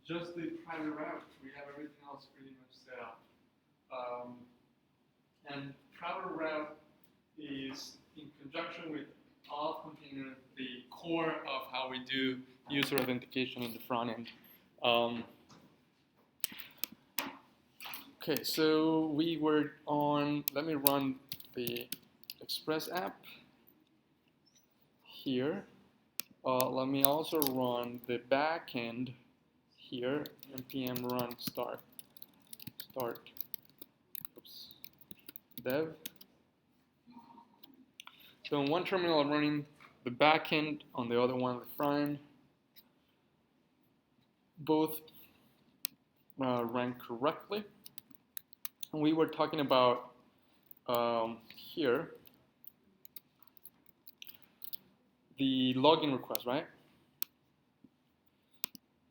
just the private route. We have everything else pretty much set up. And private route is in conjunction with auth container, the core of how we do user authentication in the front end. Okay, so we were on, let me run the Express app here. Let me also run the backend here, npm run start dev. So on one terminal I'm running the backend, on the other one the front end. Both ran correctly. And we were talking about here the login request, right?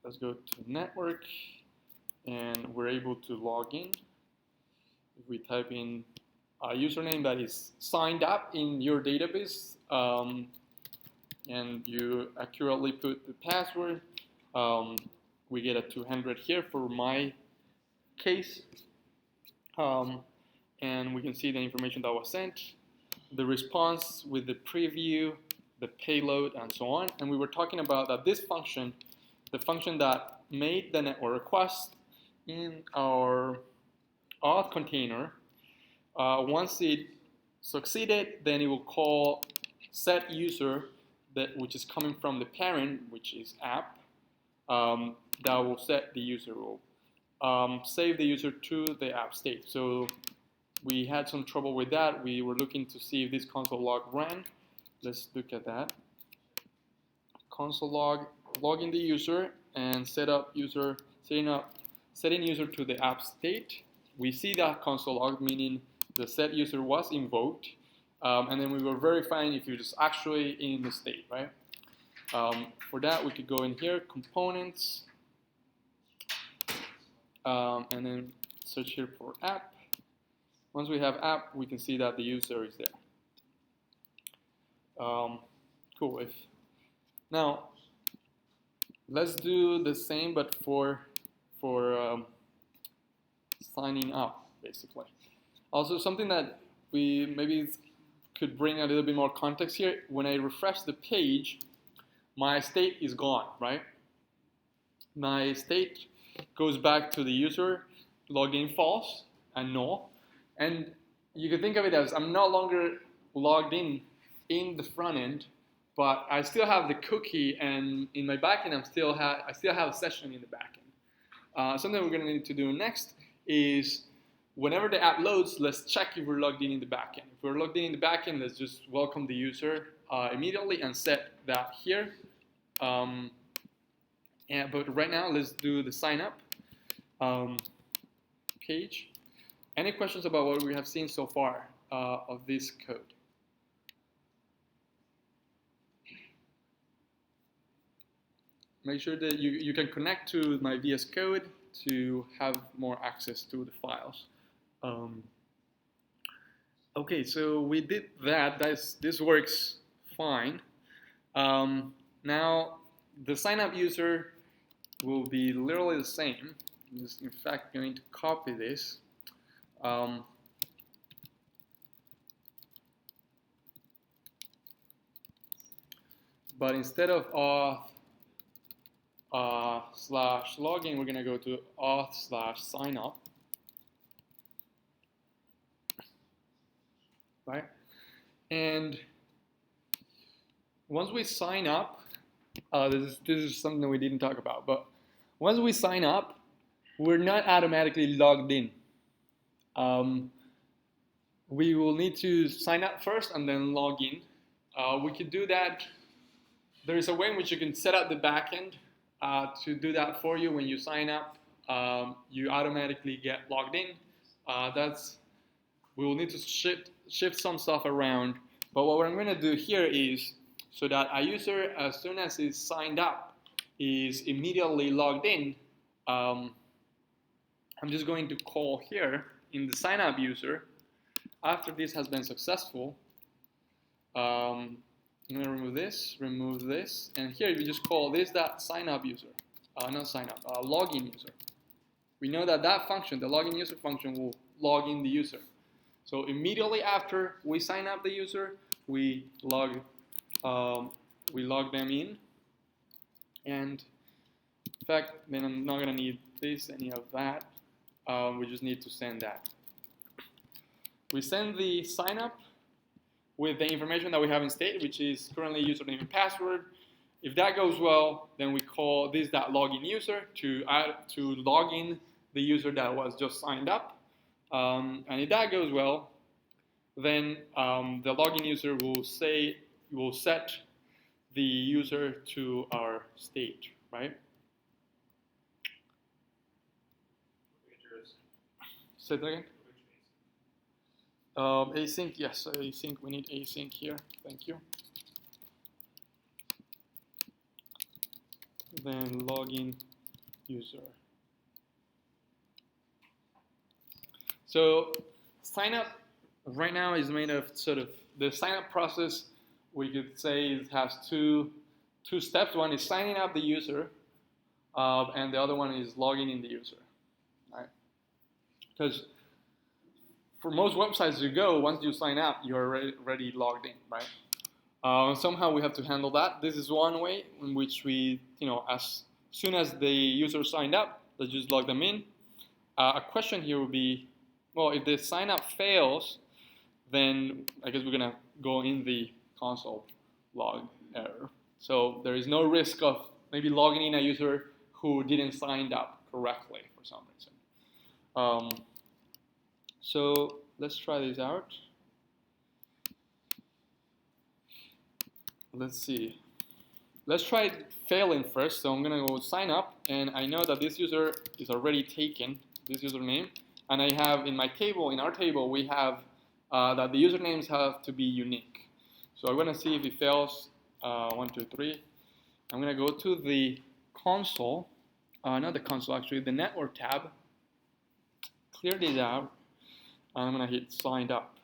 Let's go to network, and we're able to log in. If we type in a username that is signed up in your database, and you accurately put the password, we get a 200 here for my case. And we can see the information that was sent, the response with the preview, the payload, and so on. And we were talking about that this function, the function that made the network request in our auth container, once it succeeded, then it will call set user, which is coming from the parent, which is app, that will set the user role. Save the user to the app state. So we had some trouble with that. We were looking to see if this console log ran. Let's look at that. Console log in the user and setting user to the app state. We see that console log, meaning the set user was invoked, and then we were verifying if it was actually in the state, right? For that, we could go in here, components, and then search here for app. Once we have app, we can see that the user is there. Cool. Now, let's do the same, but for signing up, basically. Also, something that we maybe could bring a little bit more context here. When I refresh the page, my state is gone, right? My state goes back to the user, login false and null. And you can think of it as I'm no longer logged in the front end, but I still have the cookie, and in my backend I still have a session in the backend. Something we're going to need to do next is whenever the app loads, let's check if we're logged in the backend. If we're logged in the backend, let's just welcome the user immediately and set that here. But right now, let's do the sign up page. Any questions about what we have seen so far of this code? Make sure that you can connect to my VS Code to have more access to the files. Okay, so we did that. This works fine. Now, the sign up user will be literally the same. I'm just in fact going to copy this. But instead of auth / login, we're going to go to auth / sign up. Right? And once we sign up, this is something we didn't talk about, but once we sign up, we're not automatically logged in. We will need to sign up first and then log in. We could do that. There is a way in which you can set up the backend to do that for you. When you sign up, you automatically get logged in. We will need to shift some stuff around. But what I'm going to do here is, so that a user, as soon as he's signed up, is immediately logged in, I'm just going to call here in the sign up user. After this has been successful, I'm going to remove this, and here we just call this that sign up user. not sign up, login user. We know that that function, the login user function, will log in the user. So immediately after we sign up the user, we log them in. And in fact, then I'm not going to need any of that. We just need to send that. We send the sign up with the information that we have in state, which is currently username and password. If that goes well, then we call this .login user to log in the user that was just signed up. And if that goes well, then the login user will set the user to our state, right? Say that again. Async, yes, async. We need async here. Thank you. Then login user. So sign up right now is made of sort of the sign up process. We could say it has two steps. One is signing up the user, and the other one is logging in the user. Right? Because for most websites you go, once you sign up, you're already logged in, right? Somehow we have to handle that. This is one way in which we, as soon as the user signed up, let's just log them in. A question here would be, well, if the sign up fails, then I guess we're gonna go in the console log error. So there is no risk of maybe logging in a user who didn't sign up correctly for some reason. So let's try this out. Let's see. Let's try failing first. So I'm gonna go sign up, and I know that this user is already taken, this username, and I have in our table, we have that the usernames have to be unique. So I'm gonna see if it fails. 1, 2, 3. I'm gonna go to the console, not the console actually, the network tab. Clear this out. I'm gonna hit signed up.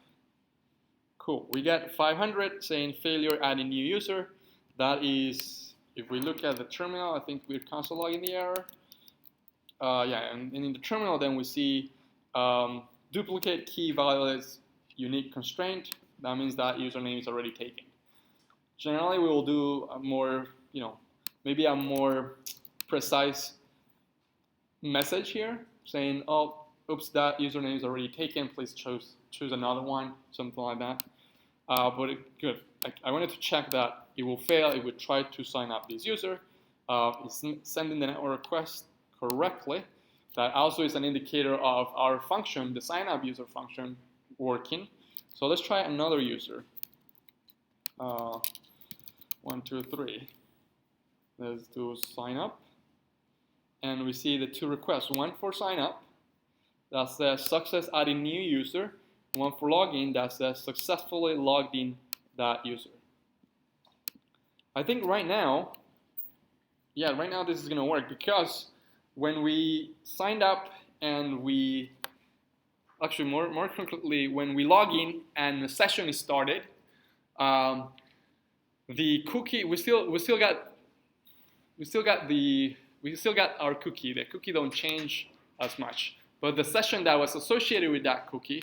Cool. We get 500 saying failure adding new user. That is, if we look at the terminal, I think we're console logging the error. Yeah, and in the terminal, then we see duplicate key violates unique constraint. That means that username is already taken. Generally, we will do a more, maybe a more precise message here, saying, oh, oops, that username is already taken. Please choose another one, something like that. But good. I wanted to check that it will fail if we try to sign up this user. It's sending the network request correctly. That also is an indicator of our function, the sign up user function, working. So let's try another user. 1, 2, 3. Let's do sign up. And we see the two requests. One for sign up, that says success adding new user. One for login that says successfully logged in that user. I think right now this is going to work, because when we signed up and actually more concretely, when we log in and the session is started, the cookie, we still got our cookie. The cookie don't change as much, but the session that was associated with that cookie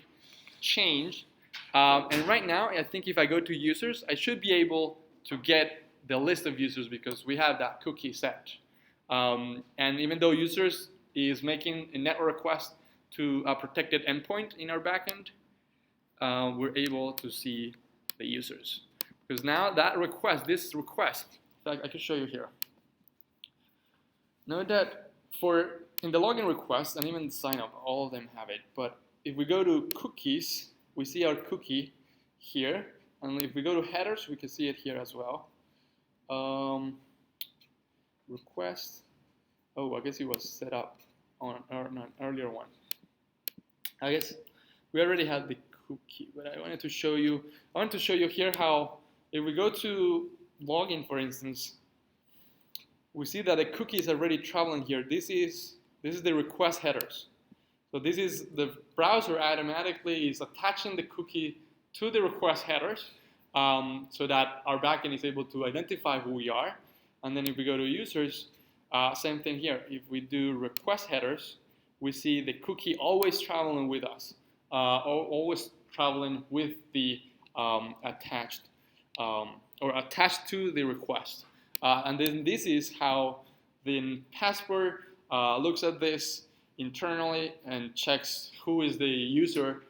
changed. And right now, I think if I go to users, I should be able to get the list of users because we have that cookie set. And even though users is making a network request to a protected endpoint in our backend, we're able to see the users. Because now that request, in fact, I can show you here. Note that in the login request and even the sign up, all of them have it. But if we go to cookies, we see our cookie here. And if we go to headers, we can see it here as well. Request. Oh, I guess it was set up on an earlier one. I guess we already had the cookie, but I wanted to show you here how, if we go to login, for instance, we see that the cookie is already traveling here. This is the request headers. So this is the browser automatically is attaching the cookie to the request headers, so that our backend is able to identify who we are. And then if we go to users, Same thing here. If we do request headers, we see the cookie always traveling with us, always traveling with the attached or attached to the request. And then this is how the Passport looks at this internally and checks who is the user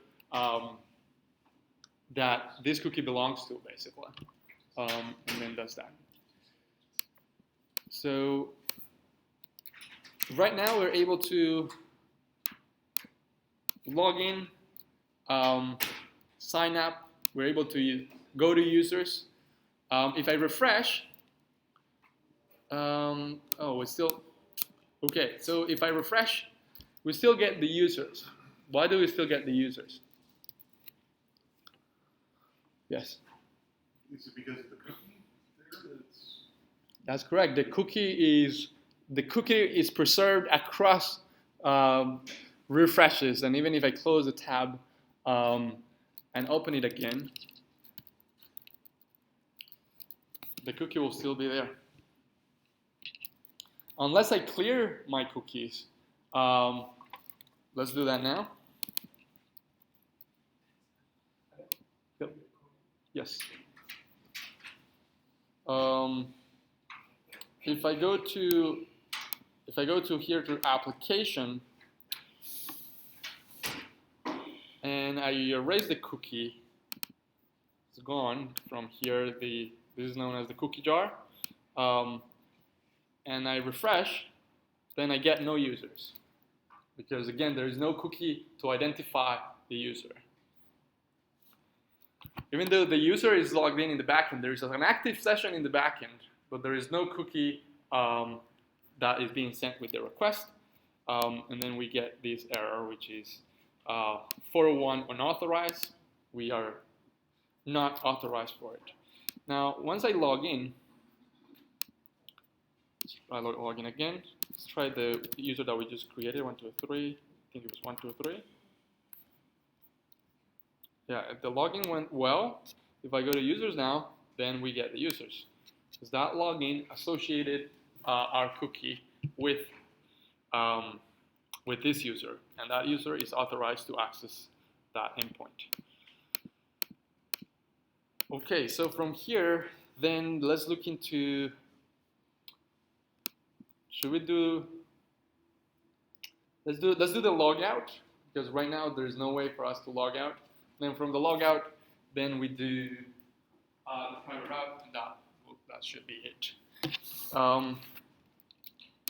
that this cookie belongs to, basically, and then does that. So right now we're able to log in, sign up. We're able to go to users. If I refresh, oh, it's still okay. So if I refresh, we still get the users. Why do we still get the users? Yes. Is it because of the cookie there? That's correct. The cookie is preserved across refreshes, and even if I close the tab and open it again, the cookie will still be there. Unless I clear my cookies. Let's do that now. Yep. Yes. If I go to here to application and I erase the cookie, it's gone from here. This is known as the cookie jar. And I refresh, then I get no users. Because again, there is no cookie to identify the user. Even though the user is logged in the backend, there is an active session in the backend, but there is no cookie that is being sent with the request. And then we get this error, which is 401 unauthorized. We are not authorized for it. Now, once I log in, I log in again. Let's try the user that we just created, 123. I think it was 123. Yeah, if the login went well, if I go to users now, then we get the users. Because that login associated our cookie with this user, and that user is authorized to access that endpoint. Okay, so from here, then let's look into. Should we do? Let's do the logout, because right now there is no way for us to log out. Then from the logout, then we do the private route, and that should be it.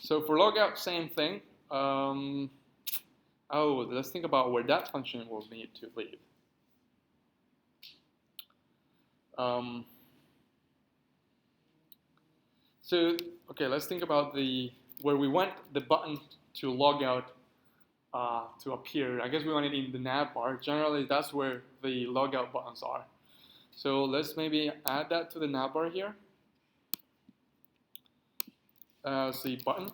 So for logout, same thing. Let's think about where that function will need to live. So okay, let's think about where we want the button to log out to appear. I guess we want it in the nav bar. Generally, that's where the logout buttons are. So let's maybe add that to the nav bar here. See button.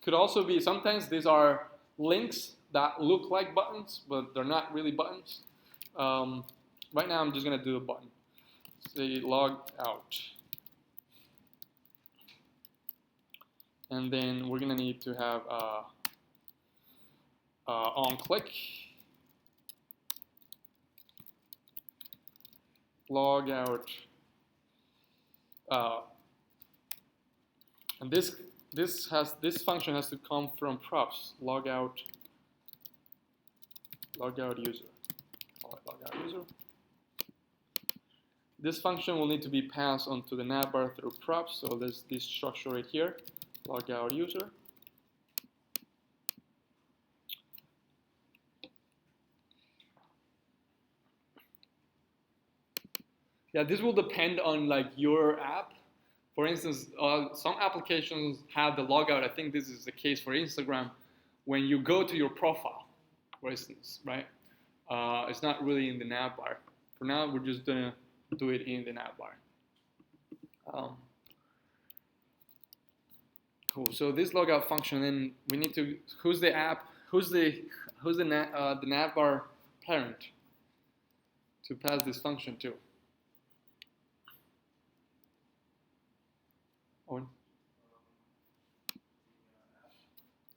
Could also be, sometimes these are links that look like buttons, but they're not really buttons. Right now, I'm just gonna do a button. Say log out. And then we're gonna need to have on click, log out, and this function has to come from props, log out user. Call it log out user. This function will need to be passed onto the navbar through props. So there's this structure right here, log out user. Yeah, this will depend on like your app. For instance, some applications have the logout. I think this is the case for Instagram. When you go to your profile, for instance, right? It's not really in the navbar. For now, we're just gonna do it in the navbar. Cool. So this logout function, then we need to who's the app? Who's the navbar parent to pass this function to? Owen?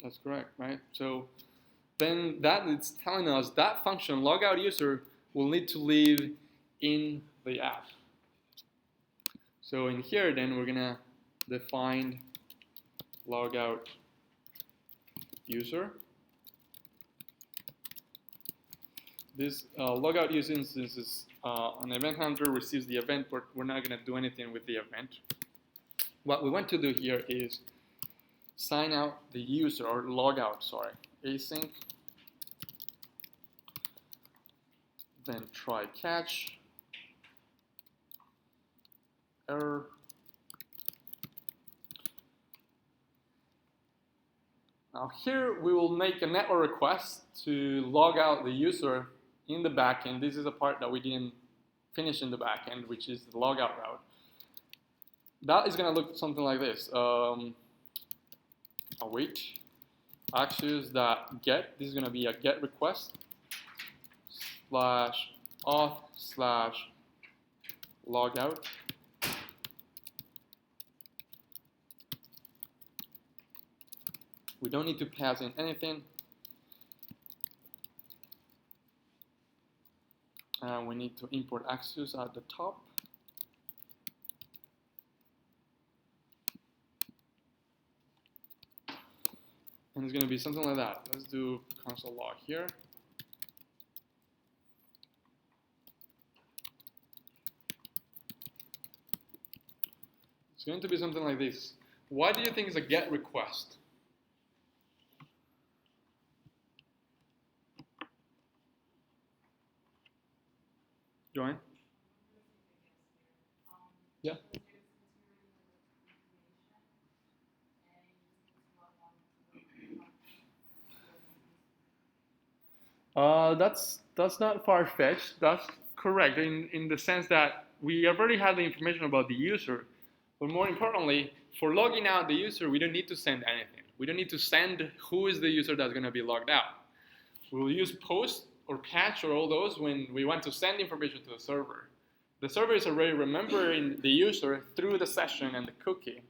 That's correct, right? So then that it's telling us that function logout user will need to live in the app. So in here, then we're gonna define logout user. This logout user instance is an event handler receives the event, but we're not gonna do anything with the event. What we want to do here is sign out the user, or logout, sorry, async, then try catch, error. Now here we will make a network request to log out the user in the backend. This is a part that we didn't finish in the backend, which is the logout route. That is going to look something like this. Await Axios.get. This is going to be a get request /auth/logout. We don't need to pass in anything. We need to import Axios at the top. And it's going to be something like that. Let's do console log here. It's going to be something like this. Why do you think it's a get request? Join? Yeah. That's not far-fetched. That's correct in the sense that we already have the information about the user, but more importantly, for logging out the user, we don't need to send anything. We don't need to send who is the user that's going to be logged out. We'll use post or catch or all those when we want to send information to the server. The server is already remembering the user through the session and the cookie.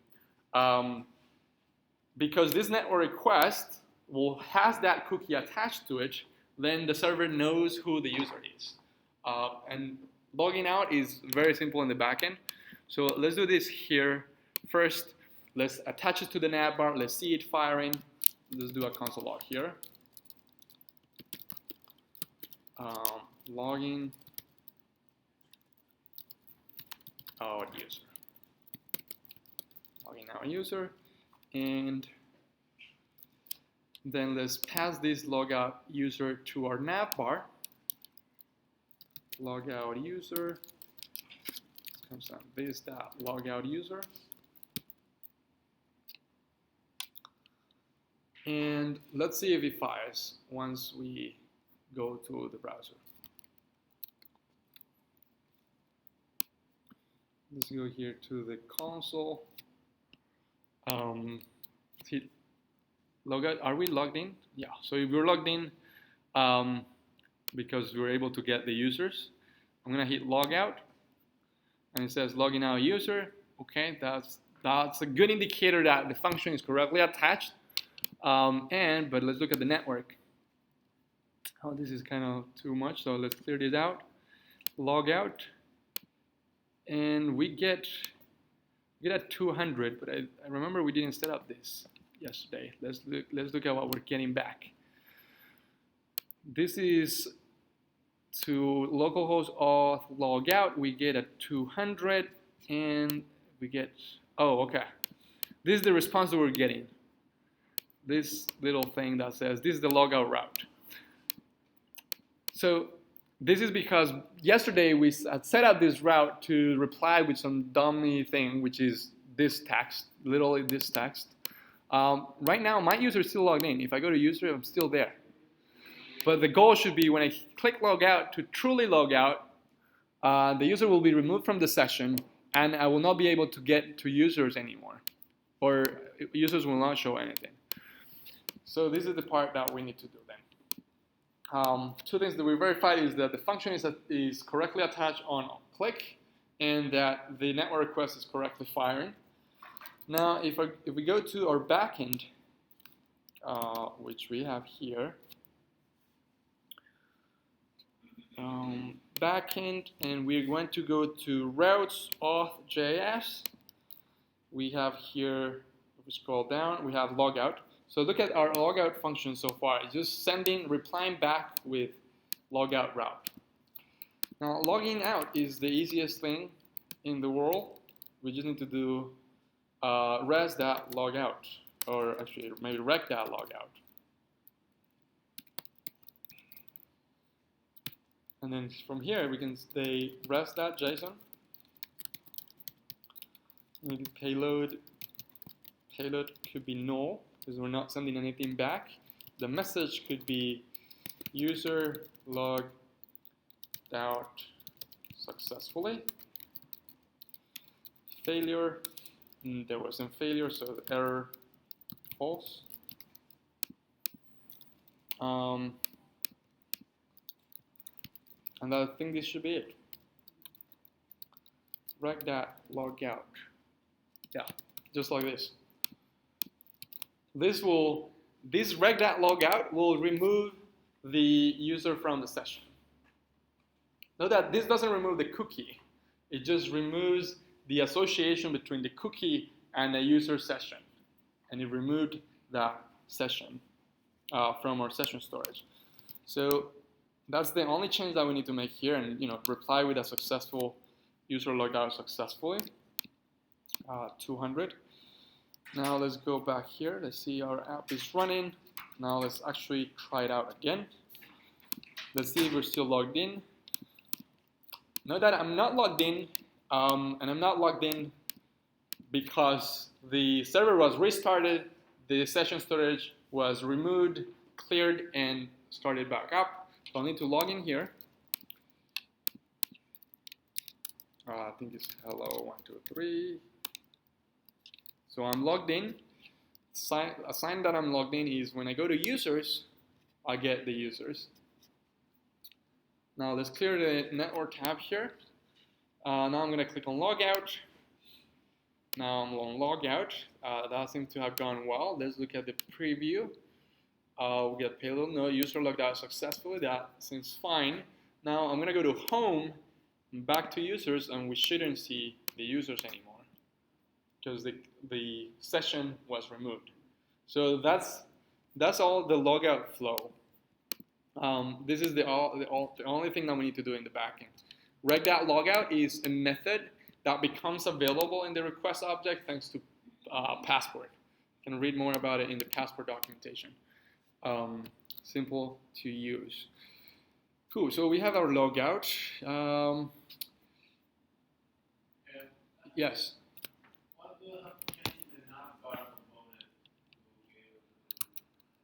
Because this network request has that cookie attached to it, then the server knows who the user is. And logging out is very simple in the backend. So let's do this here. First, let's attach it to the navbar. Let's see it firing. Let's do a console log here. Logging out user. Logging out user. And then let's pass this logout user to our navbar. Logout user. Comes on this logout user. And let's see if it fires once we go to the browser. Let's go here to the console. Hit logout. Are we logged in? Yeah. So if we're logged in, because we're able to get the users, I'm gonna hit logout, and it says logging out user. Okay, that's a good indicator that the function is correctly attached. But let's look at the network. Oh, this is kind of too much, so let's clear this out. Log out, and we get at 200, but I remember we didn't set up this yesterday. Let's look at what we're getting back. This is to localhost auth log out. We get at 200, and we get, oh, okay. This is the response that we're getting. This little thing that says this is the logout route. So this is because yesterday we had set up this route to reply with some dummy thing, which is this text, literally this text. Right now, my user is still logged in. If I go to user, I'm still there. But the goal should be when I click log out to truly log out, the user will be removed from the session, and I will not be able to get to users anymore, or users will not show anything. So this is the part that we need to do then. Two things that we verified is that the function is correctly attached on click, and that the network request is correctly firing. Now, if we go to our backend, which we have here. Backend, and we're going to go to routes auth.js. We have here, if we scroll down, we have logout. So look at our logout function so far. It's just replying back with logout route. Now logging out is the easiest thing in the world. We just need to do res.logout, or actually maybe rec.logout. And then from here we can say res.json. Maybe payload could be null because we're not sending anything back. The message could be user logged out successfully. Failure, there wasn't failure, so the error false. And I think this should be it. Rec.logout. Yeah, just like this. This rec.logout will remove the user from the session. Note that this doesn't remove the cookie. It just removes the association between the cookie and the user session. And it removed that session from our session storage. So that's the only change that we need to make here, and reply with a successful user logged out successfully. 200. Now let's go back here. Let's see our app is running. Now let's actually try it out again. Let's see if we're still logged in. Note that I'm not logged in, and I'm not logged in because the server was restarted, the session storage was removed, cleared, and started back up. So I'll need to log in here. I think it's hello 1 2 3. So I'm logged in. A sign that I'm logged in is when I go to users, I get the users. Now let's clear the network tab here. Now I'm going to click on logout. Now I'm on logout. That seems to have gone well. Let's look at the preview. We get payload, no user logged out successfully. That seems fine. Now I'm going to go to home, back to users, and we shouldn't see the users anymore because the session was removed. So that's all the logout flow. This is the only thing that we need to do in the backend. Rec.logout is a method that becomes available in the request object thanks to Passport. You can read more about it in the Passport documentation. Simple to use. Cool, so we have our logout. Yes? What will have to change in the navbar component to be able to do?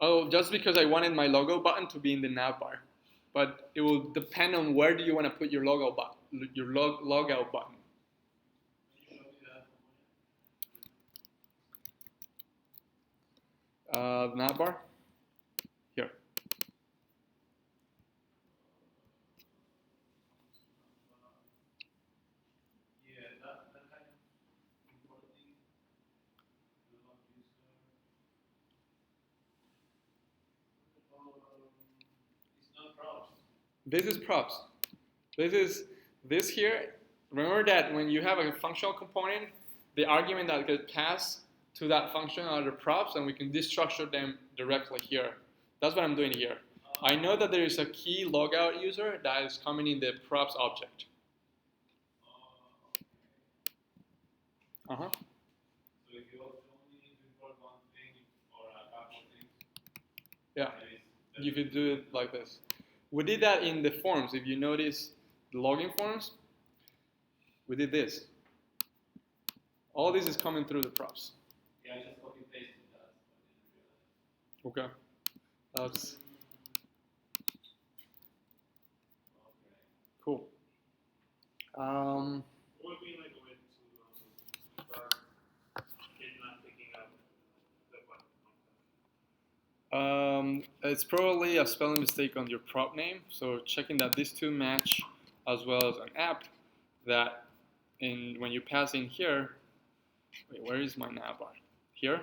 Oh, just because I wanted my logo button to be in the navbar. But it will depend on where do you want to put your logo button, your logout button. Can you show me that component? Navbar? Here. Yeah, that kind of importing the log user. It's not props. This is props. This here. Remember that when you have a functional component, the argument that gets passed to that function are the props, and we can destructure them directly here. That's what I'm doing here. I know that there is a key logout user that is coming in the props object. So if you only need to import one thing or a couple of things, Yeah, then you could do it like this. We did that in the forms. If you notice the login forms, we did this. All this is coming through the props. yeah, I just copy pasted that, but I didn't realize. Okay. That's Okay. cool. What would be like a way to start it not picking up the button? It's probably a spelling mistake on your prop name. So checking that these two match, as well as an app that when you pass in here. Wait, where is my navbar? Here.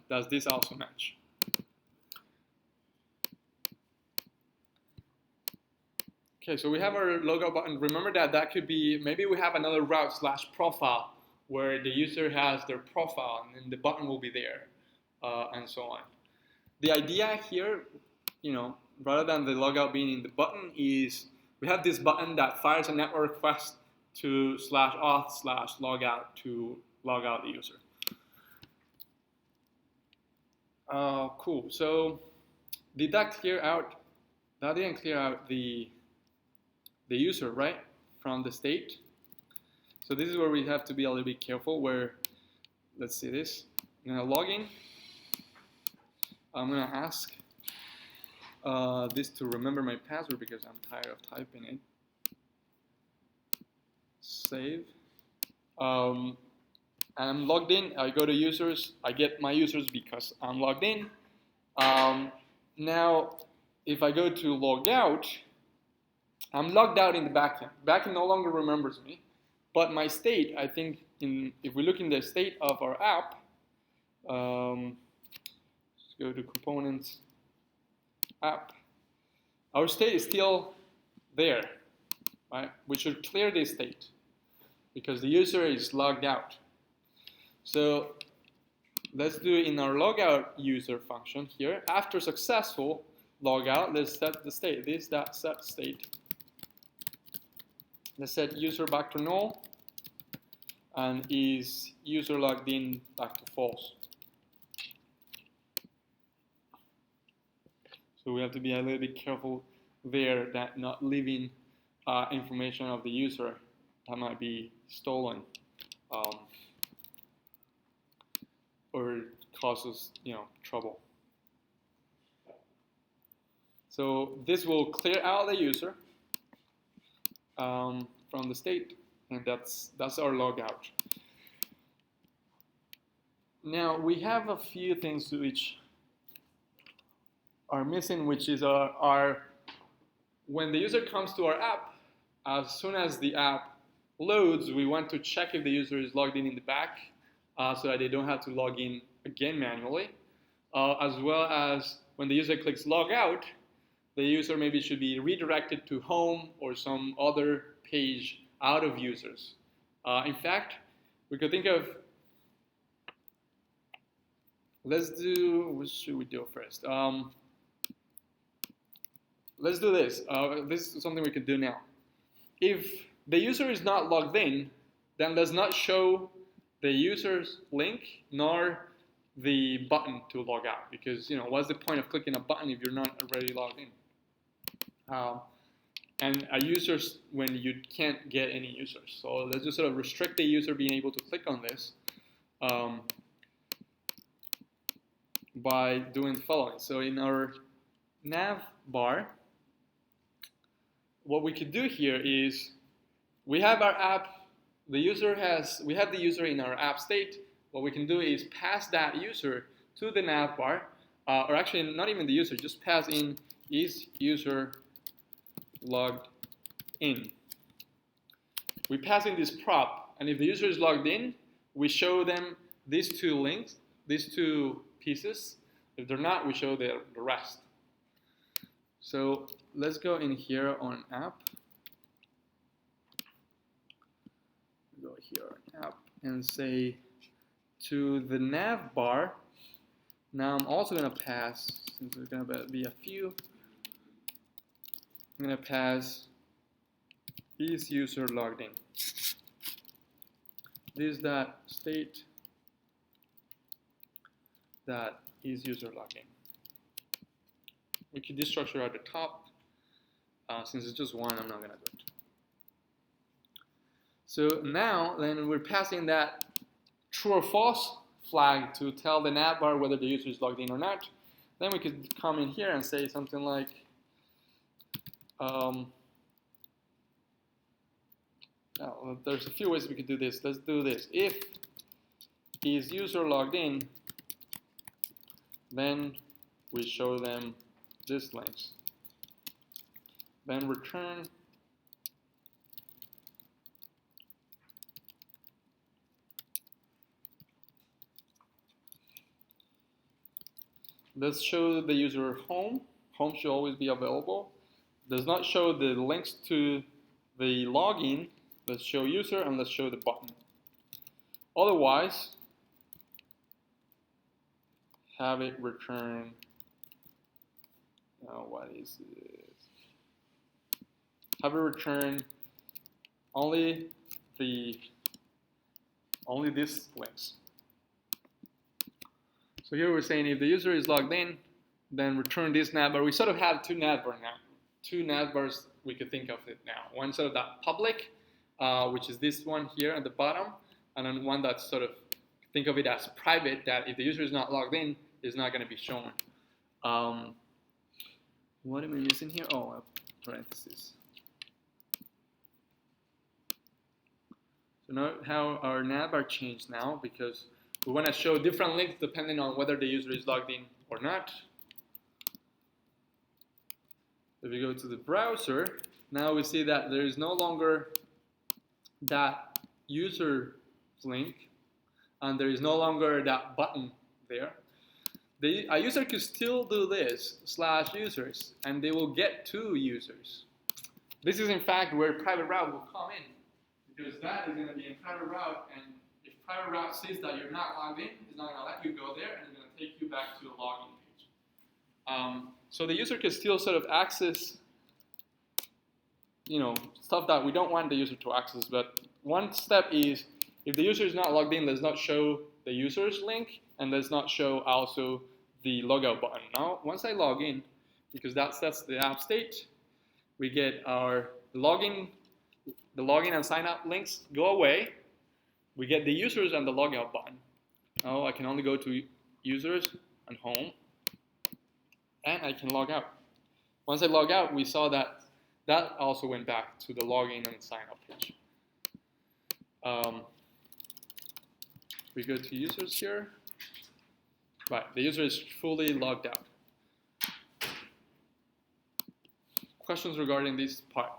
does this also match? Okay, so we have our logout button. Remember that could be, maybe we have another route / profile where the user has their profile and then the button will be there, and so on. The idea here, rather than the logout being in the button, is we have this button that fires a network request to /auth/logout to log out the user. Cool. So did that clear out? That didn't clear out the user, right, from the state. So this is where we have to be a little bit careful. Where, let's see this. I'm gonna log in. I'm gonna ask this to remember my password because I'm tired of typing it. Save. I'm logged in. I go to users. I get my users because I'm logged in. Now, if I go to logout, I'm logged out in the backend. Backend no longer remembers me, but my state, I think, if we look in the state of our app, let's go to components, app. Our state is still there, right? We should clear this state because the user is logged out. So let's do it in our logout user function here. After successful logout, let's set the state. This.set state. Let's set user back to null and is user logged in back to false. So we have to be a little bit careful there that not leaving information of the user that might be stolen or causes trouble. So this will clear out the user from the state, and that's our logout. Now we have a few things which are missing, which is our when the user comes to our app, as soon as the app loads, we want to check if the user is logged in the back, so that they don't have to log in again manually, as well as when the user clicks log out, the user maybe should be redirected to home or some other page out of users. In fact, we could think of, let's do, what should we do first? Let's do this. This is something we can do now. If the user is not logged in, then let's not show the user's link nor the button to log out, because what's the point of clicking a button if you're not already logged in? And a user when you can't get any users. So let's just sort of restrict the user being able to click on this by doing the following. So in our nav bar, what we could do here is we have our app. We have the user in our app state. What we can do is pass that user to the nav bar, or actually not even the user, just pass in is user logged in. We pass in this prop, and if the user is logged in, we show them these two links, these two pieces. If they're not, we show the rest. So let's go in here on app. Go here on app and say to the nav bar. Now I'm also going to pass, since there's going to be a few, I'm going to pass is user logged in. This that state that is user logged in. We keep this structure at the top. Since it's just one, I'm not going to do it. So now, then we're passing that true or false flag to tell the navbar whether the user is logged in or not. Then we could come in here and say something like, there's a few ways we could do this. Let's do this. If is user logged in, then we show them this links. Then return Let's show the user home. Home should always be available. Does not show the links to the login. Let's show user and let's show the button. Otherwise, have it return. What is this? Have it return only these links. So here we're saying if the user is logged in, then return this navbar. We sort of have two navbars now. Two navbars we could think of it now. One sort of that public, which is this one here at the bottom, and then one that's sort of, think of it as private, that if the user is not logged in, is not going to be shown. What am I missing here? Oh, a parenthesis. So now how our navbar changed now, because we want to show different links depending on whether the user is logged in or not. If we go to the browser, now we see that there is no longer that user link, and there is no longer that button there. A user could still do this, /users, and they will get to users. This is in fact where private route will come in, because that is going to be in private route, and if private route sees that you're not logged in, it's not going to let you go there, and it's going to take you back to the login page. So the user can still sort of access, stuff that we don't want the user to access. But one step is, if the user is not logged in, let's not show the user's link, and let's not show also the logout button. Now, once I log in, because that's the app state, we get our login, the login and sign up links go away. We get the users and the logout button. Now I can only go to users and home, and I can log out. Once I log out, we saw that that also went back to the login and sign up page. We go to users here. Right, the user is fully logged out. Questions regarding this part?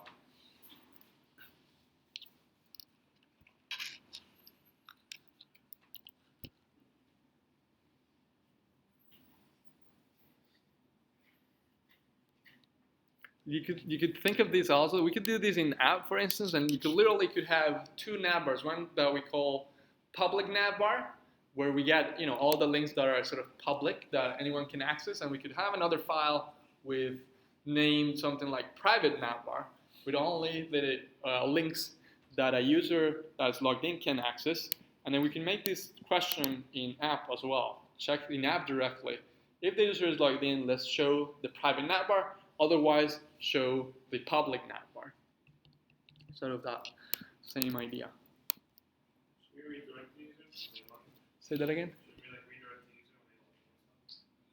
You could think of this also. We could do this in app, for instance, and you could have two navbars. One that we call public navbar, where we get all the links that are sort of public that anyone can access, and we could have another file with named something like private navbar, with only the links that a user that's logged in can access, and then we can make this question in app as well. Check in app directly. If the user is logged in, let's show the private navbar. Otherwise, show the public navbar. Sort of that same idea. Should we redirect the user when they log in? Say that again? Should we redirect the user when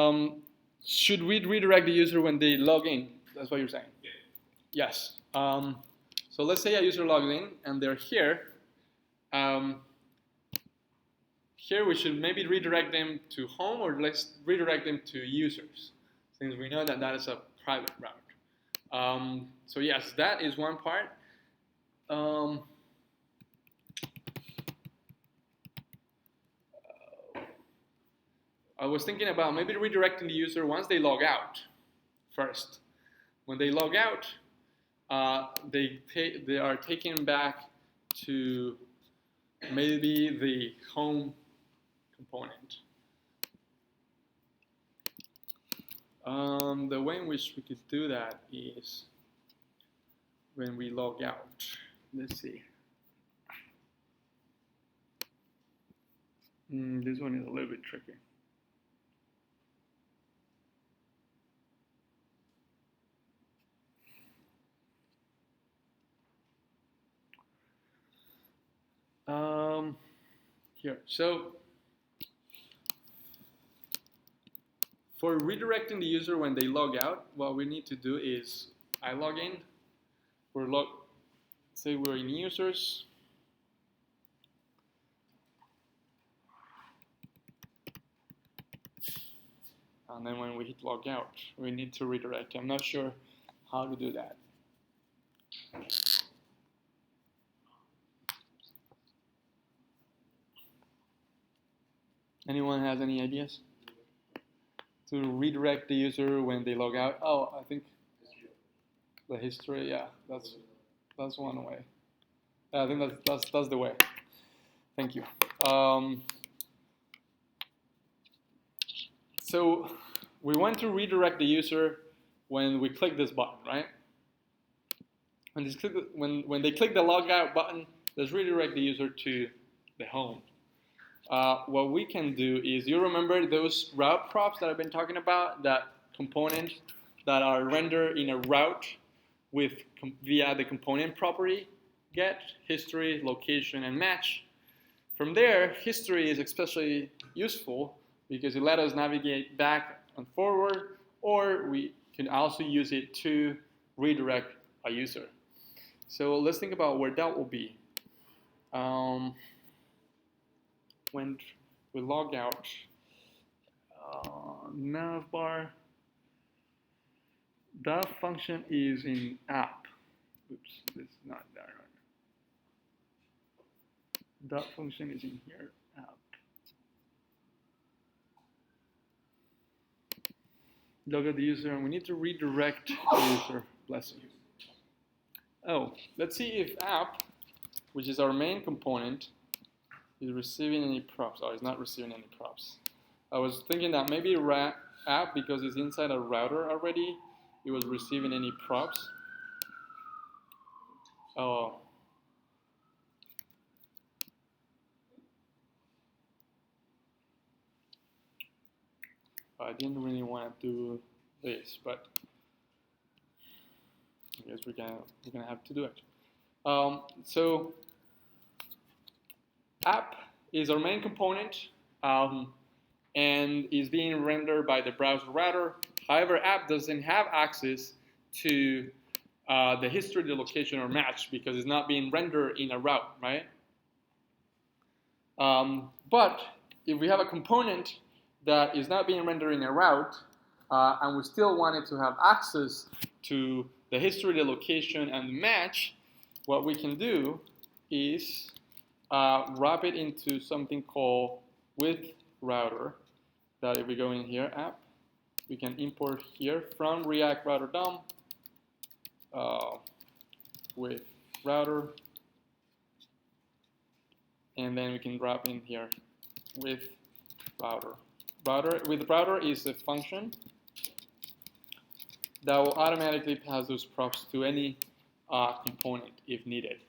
they log in? Should we redirect the user when they log in? That's what you're saying? Yeah. Yes. So let's say a user logs in and they're here. Here we should maybe redirect them to home, or let's redirect them to users, since we know that that is a private route. So yes, that is one part. I was thinking about maybe redirecting the user once they log out first. When they log out, they are taken back to maybe the home component. The way in which we could do that is when we log out. Let's see. This one is a little bit tricky. Here, so for redirecting the user when they log out, what we need to do is I log in. Say we're in users. And then when we hit log out, we need to redirect. I'm not sure how to do that. Anyone has any ideas? to redirect the user when they log out. Oh, I think the history. Yeah, that's one way. Yeah, I think that's the way. Thank you. So we want to redirect the user when we click this button, right? When they click the logout button, let's redirect the user to the home. What we can do is, you remember those route props that I've been talking about, that component that are rendered in a route with via the component property, get, history, location, and match. From there, history is especially useful because it let us navigate back and forward, or we can also use it to redirect a user. So let's think about where that will be. When we log out, nav bar, that function is in app. Oops, it's not there. That function is in here, app. Log out the user, and we need to redirect the user. Bless you. Oh, let's see if app, which is our main component, is receiving any props. Oh, it's not receiving any props. I was thinking that maybe app, because it's inside a router already, it was receiving any props. Oh. I didn't really want to do this, but I guess we're gonna have to do it. So app is our main component and is being rendered by the browser router. However, app doesn't have access to the history, the location, or match because it's not being rendered in a route, right? But if we have a component that is not being rendered in a route, and we still wanted to have access to the history, the location, and the match, what we can do is wrap it into something called with router. That if we go in here, app, we can import here from React router DOM with router, and then we can wrap in here with router. With router is a function that will automatically pass those props to any component if needed.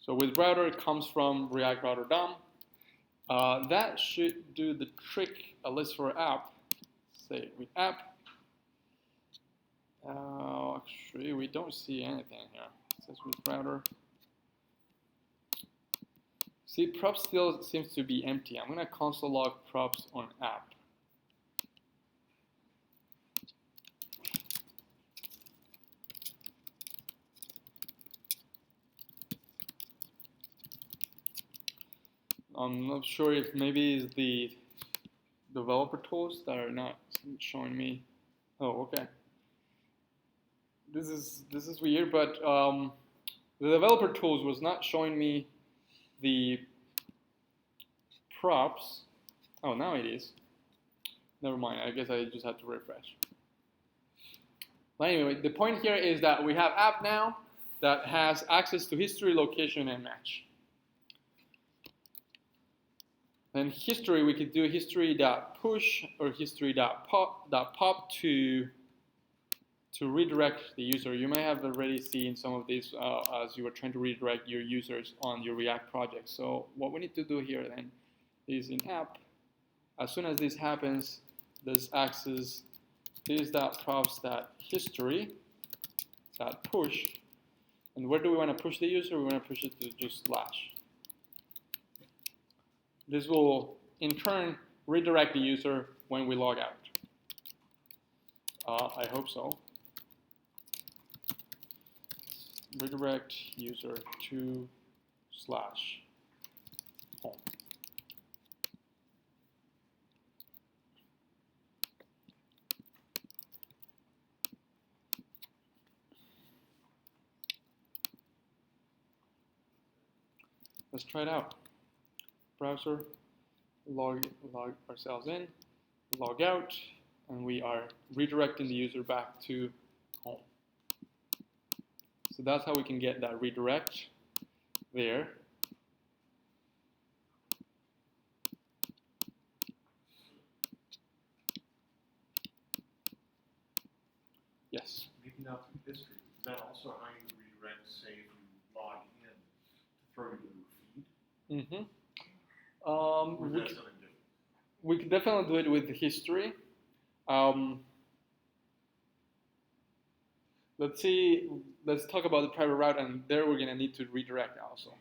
So with router, it comes from React router DOM. That should do the trick, at least for app. Say with app. Actually, we don't see anything here. It says with router. See, props still seems to be empty. I'm gonna console log props on app. I'm not sure if maybe it's the developer tools that are not showing me. Oh, okay. This is weird, but the developer tools was not showing me the props. Oh, now it is. Never mind. I guess I just have to refresh. But anyway, the point here is that we have app now that has access to history, location, and match. Then history, we could do history.push or history.pop to redirect the user. You may have already seen some of these as you were trying to redirect your users on your React project. So what we need to do here then is in app, as soon as this happens, let's access this.props.history.push. And where do we want to push the user? We want to push it to just slash. This will, in turn, redirect the user when we log out. I hope so. Redirect user to /home. Let's try it out. Browser, log ourselves in, log out, and we are redirecting the user back to home. So that's how we can get that redirect there. Yes. Maybe not through history. Is that also how you redirect, say, if you log in to throw you to your feed? Mm-hmm. Or is that something different? We could definitely do it with the history. Let's talk about the private route, and there we're gonna need to redirect also.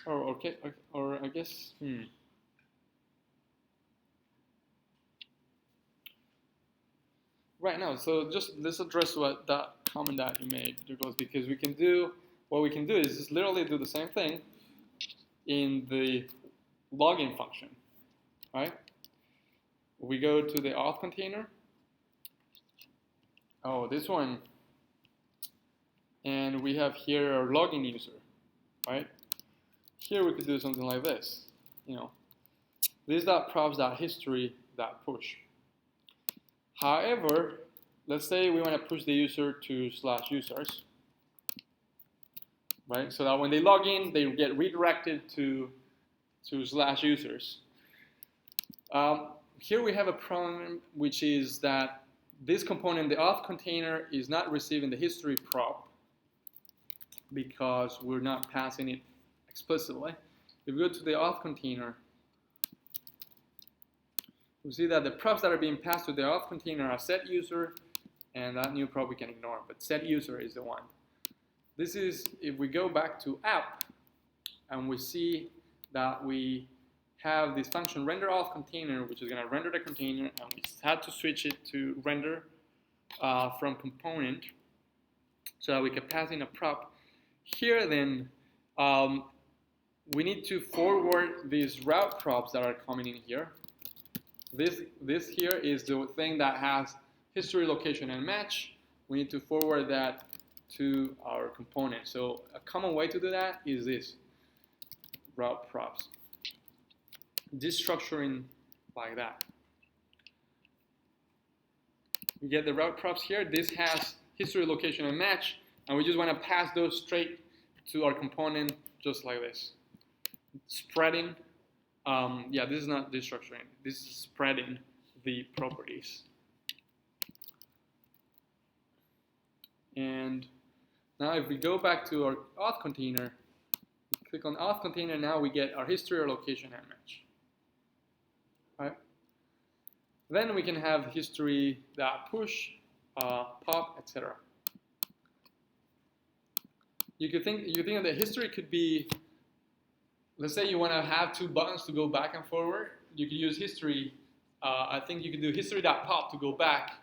Or I guess, Right now, so just let's address what that comment that you made, Douglas, because what we can do is just literally do the same thing in the login function, right? We go to the auth container. Oh, this one. And we have here our login user, right? Here we could do something like this, this.props.history.push. However, let's say we want to push the user to /users, right? So that when they log in, they get redirected to /users. Here we have a problem, which is that this component, the auth container, is not receiving the history prop because we're not passing it explicitly. If we go to the auth container, we see that the props that are being passed to the auth container are set user, and that new prop we can ignore, but set user is the one. This is, if we go back to app, and we see that we have this function render auth container, which is going to render the container, and we had to switch it to render from component so that we can pass in a prop. Here then, we need to forward these route props that are coming in here. This here is the thing that has history, location, and match. We need to forward that to our component. So a common way to do that is this, route props. This structuring like that. We get the route props here. This has history, location, and match, and we just want to pass those straight to our component just like this. Spreading. Yeah, this is not destructuring. This is spreading the properties. And now if we go back to our auth container, click on auth container, now we get our history, or location, and match. Right? Then we can have history, push, pop, etc. You think that the history could be, let's say you want to have two buttons to go back and forward. You could use history. I think you could do history.pop to go back.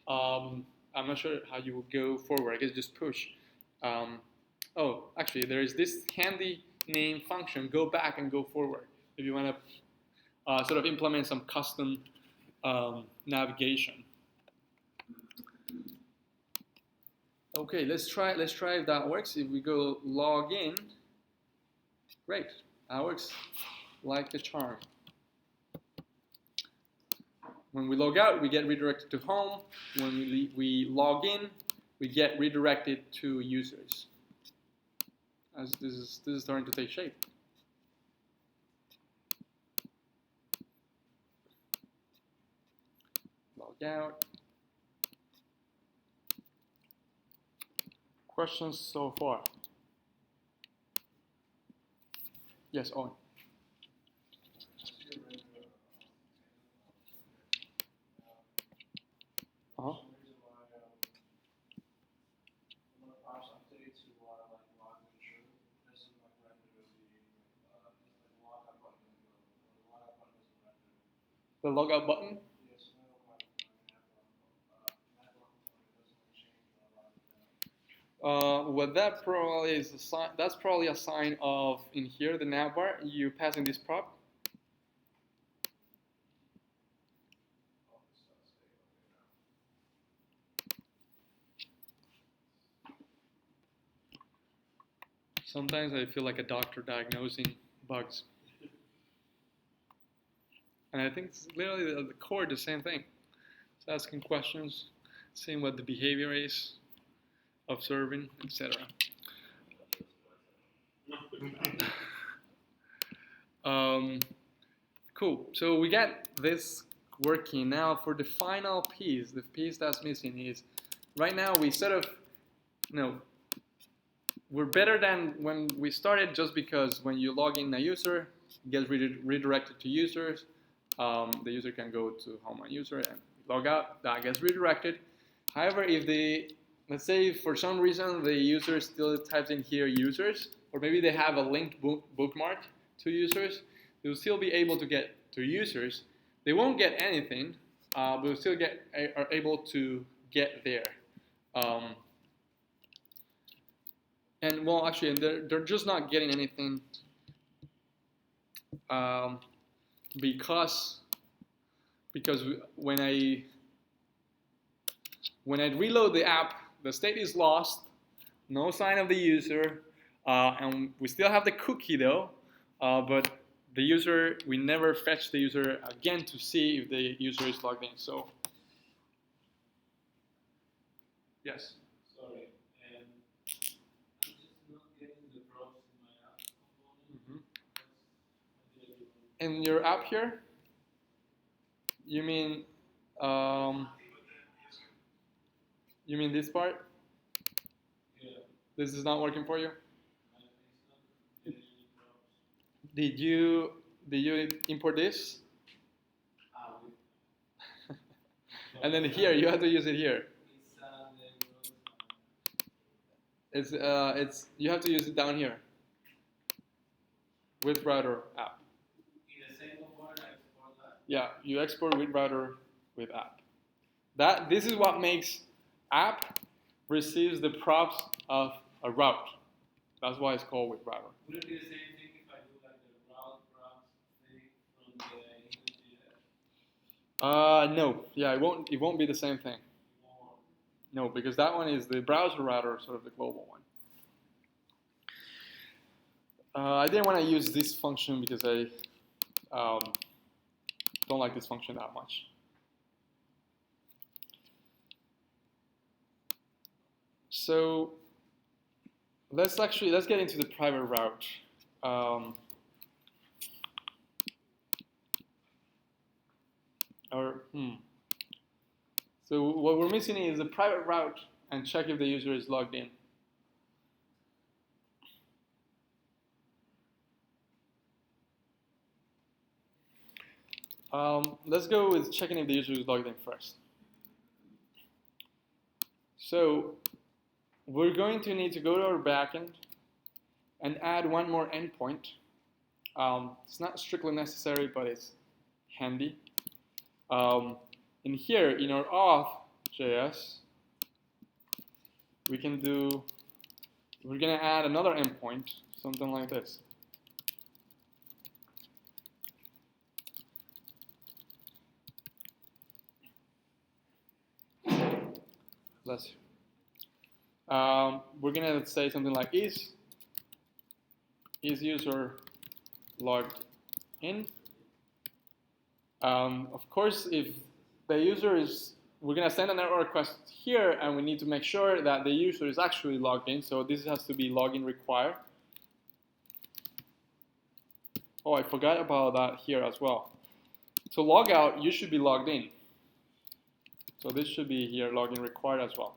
I'm not sure how you would go forward. I guess just push. Oh, actually, there is this handy name function, go back and go forward, if you want to sort of implement some custom navigation. Okay, let's try if that works. If we go log in, great. That works like a charm. When we log out, we get redirected to home. When we log in, we get redirected to users. As this is starting to take shape. Log out. Questions so far? Yes, Owen. Uh-huh. The logout button? Well, that probably is a sign. That's probably a sign of in here the navbar. You passing this prop. Sometimes I feel like a doctor diagnosing bugs. And I think it's literally at the core the same thing. It's asking questions, seeing what the behavior is, observing, etc. Cool. So we got this working. Now for the final piece, the piece that's missing is right now we sort of, we're better than when we started just because when you log in a user, it gets redirected to users. The user can go to home on user and log out. That gets redirected. However, let's say for some reason the user still types in here users, or maybe they have a linked bookmark to users, they'll still be able to get to users. They won't get anything, but they'll still are able to get there. And well, actually, they're just not getting anything because when I reload the app, the state is lost, no sign of the user, and we still have the cookie though, but the user, we never fetch the user again to see if the user is logged in. So, yes. Sorry, I'm just not getting the props in my app component. In your app here, you mean this part? Yeah. This is not working for you? It's not getting any props. Did you import this? And then here you have to use it here. It's you have to use it down here with router app. In the same component, I export that. Yeah, you export with router with app. This is what makes app receives the props of a route. That's why it's called with router. Would it be the same thing if I do like the route props thing from the image? No. Yeah, it won't be the same thing. No, because that one is the browser router, sort of the global one. I didn't want to use this function because I don't like this function that much. So let's get into the private route. So what we're missing is the private route and check if the user is logged in. Let's go with checking if the user is logged in first. So we're going to need to go to our backend and add one more endpoint. It's not strictly necessary, but it's handy. In here, in our auth.js, we're going to add another endpoint, something like this. We're going to say something like is user logged in? Of course, if the user is, we're going to send an error request here, and we need to make sure that the user is actually logged in. So this has to be login required. Oh, I forgot about that here as well. To log out, you should be logged in. So this should be here, login required as well.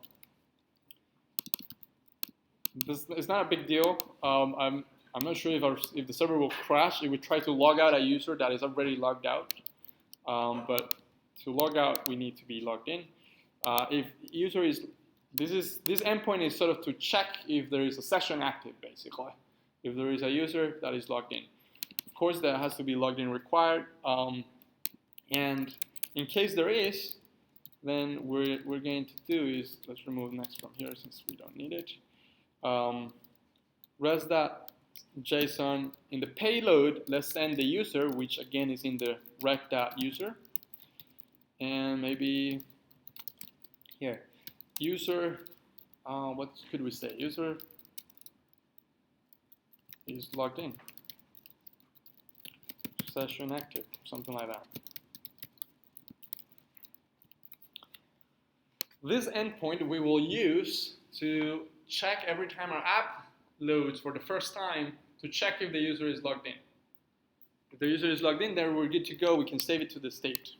It's not a big deal. I'm not sure if the server will crash if we try to log out a user that is already logged out. But to log out, we need to be logged in. If user is, this endpoint is sort of to check if there is a session active, basically. If there is a user that is logged in. Of course, that has to be logged in required. And in case there is, then we're going to do is, let's remove next from here since we don't need it. Res.json, in the payload, let's send the user, which again is in the rec.user. And maybe here, user, what could we say? User is logged in. Session active, something like that. This endpoint we will use to check every time our app loads for the first time to check if the user is logged in. If the user is logged in, then we're good to go. We can save it to the state.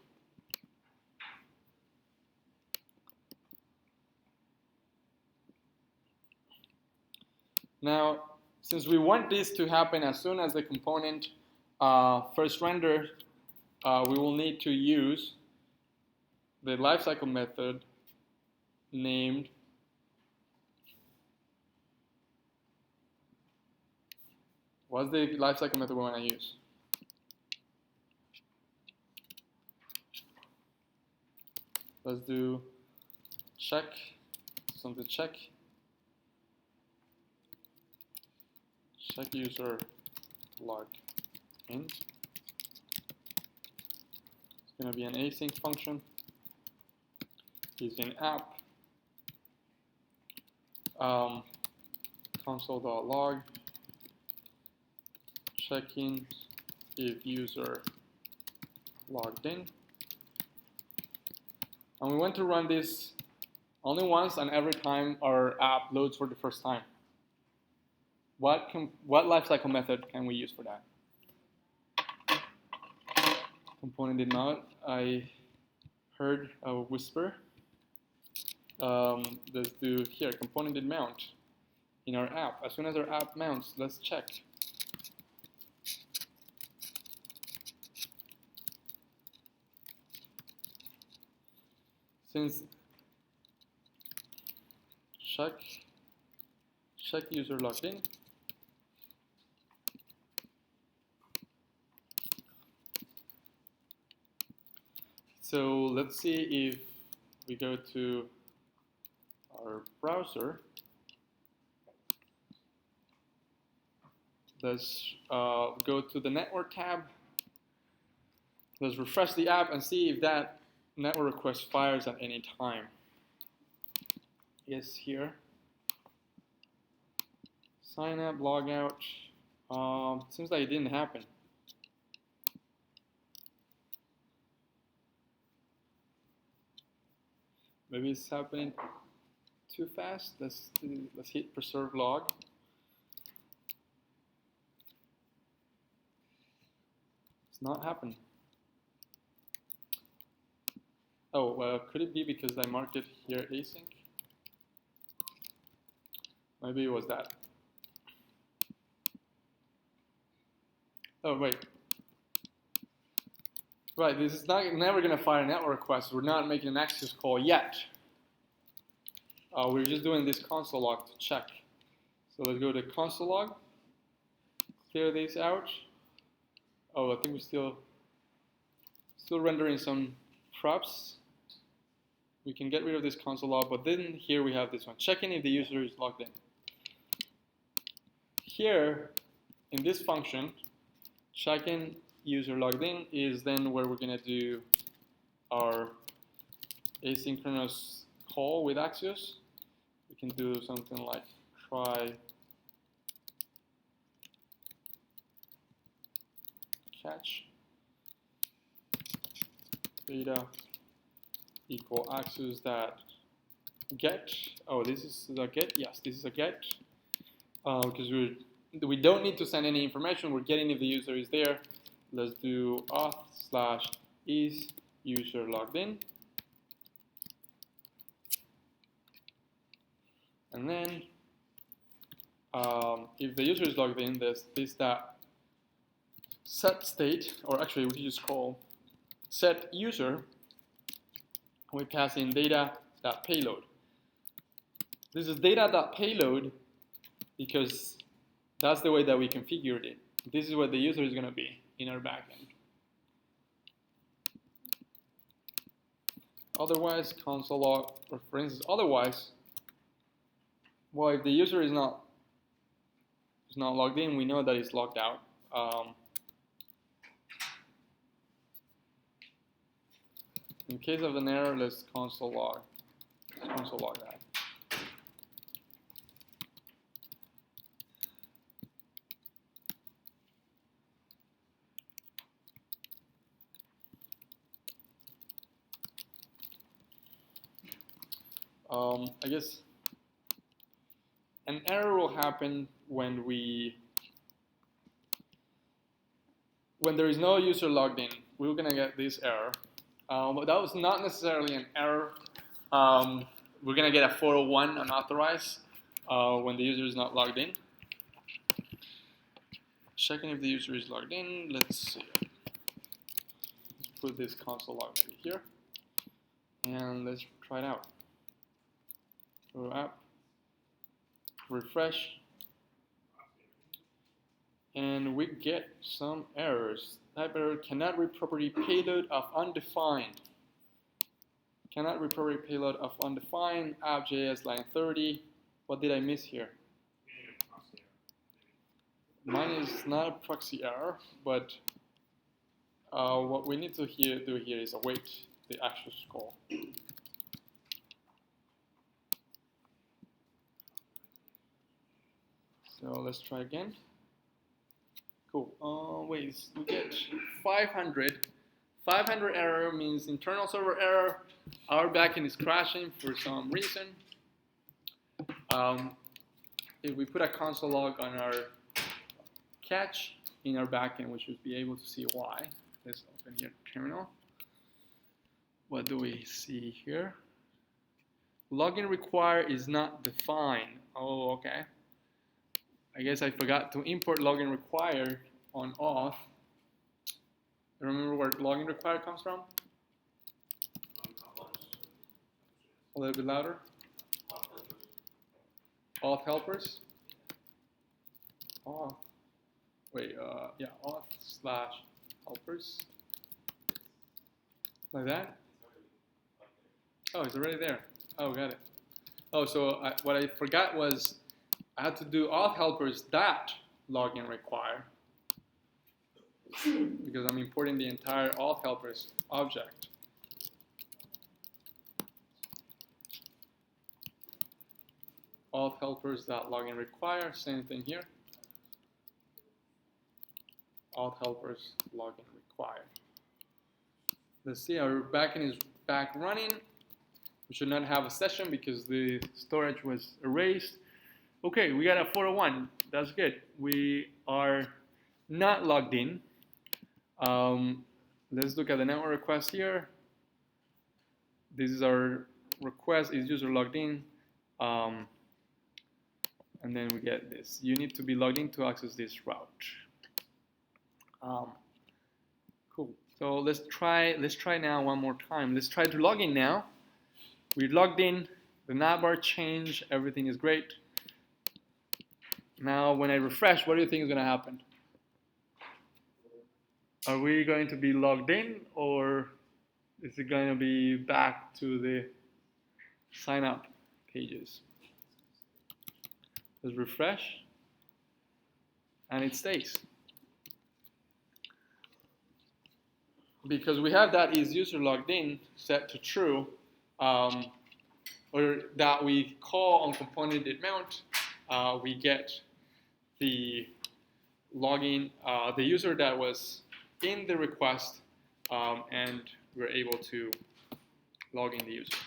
Now, since we want this to happen as soon as the component first rendered, we will need to use the lifecycle method named what's the lifecycle method we want to use? Let's do check, something check user log in. It's going to be an async function using app console.log checking if user logged in. And we want to run this only once and every time our app loads for the first time. What lifecycle method can we use for that? Component did not. I heard a whisper. Let's do here, component did mount in our app. As soon as our app mounts, let's check. Since check user logged in, so let's see if we go to our browser. Let's go to the network tab. Let's refresh the app and see if that network request fires at any time. Yes, here. Sign up, logout. Seems like it didn't happen. Maybe it's happening too fast. Let's hit preserve log. It's not happening. Oh, well, could it be because I marked it here async? Maybe it was that. Oh, wait. Right, this is never going to fire a network request. We're not making an access call yet. We're just doing this console log to check. So let's go to console log, clear this out. Oh, I think we're still rendering some props. We can get rid of this console log, but then here we have this one, checking if the user is logged in. Here, in this function, checking user logged in is then where we're going to do our asynchronous call with Axios. We can do something like try catch data equal Axios that get. Oh, this is a get. Yes, this is a get because we don't need to send any information. We're getting if the user is there. Let's do auth/is user logged in, and then if the user is logged in, there's this that set state, or actually we can just call set user. We pass in data.payload. This is data.payload because that's the way that we configured it. This is what the user is going to be in our backend. Otherwise, console log, or for instance, otherwise, well, if the user is not logged in, we know that it's logged out. In case of an error, let's console log that. I guess an error will happen when there is no user logged in. We're gonna get this error. But that was not necessarily an error. We're gonna get a 401 unauthorized when the user is not logged in. Checking if the user is logged in. Let's see. Let's put this console log maybe here, and let's try it out. Go app, refresh, and we get some errors. Type error: cannot read property payload of undefined. Cannot read property payload of undefined. App.js line 30. What did I miss here? Mine is not a proxy error, but what we need to do here is await the actual score. So let's try again. Cool. Wait, we get 500. 500 error means internal server error. Our backend is crashing for some reason. If we put a console log on our catch in our backend, we should be able to see why. Let's open here terminal. What do we see here? Login require is not defined. Oh, okay. I guess I forgot to import login require on auth. Remember where login require comes from? A little bit louder. Auth helpers. Auth. Wait, yeah, auth/helpers. Like that? Oh, it's already there. Oh, got it. Oh, so what I forgot was I had to do auth helpers that login require because I'm importing the entire auth helpers object. Auth helpers that login require, same thing here. Auth helpers login require. Let's see, our backend is back running. We should not have a session because the storage was erased. Okay, we got a 401. That's good. We are not logged in. Let's look at the network request here. This is our request. Is user logged in? And then we get this. You need to be logged in to access this route. Cool. So let's try now one more time. Let's try to log in now. We logged in. The navbar changed. Everything is great. Now, when I refresh, what do you think is going to happen? Are we going to be logged in, or is it going to be back to the sign up pages? Let's refresh, and it stays. Because we have that is user logged in set to true, or that we call on component did mount, we get the login, the user that was in the request, and we're able to log in the user.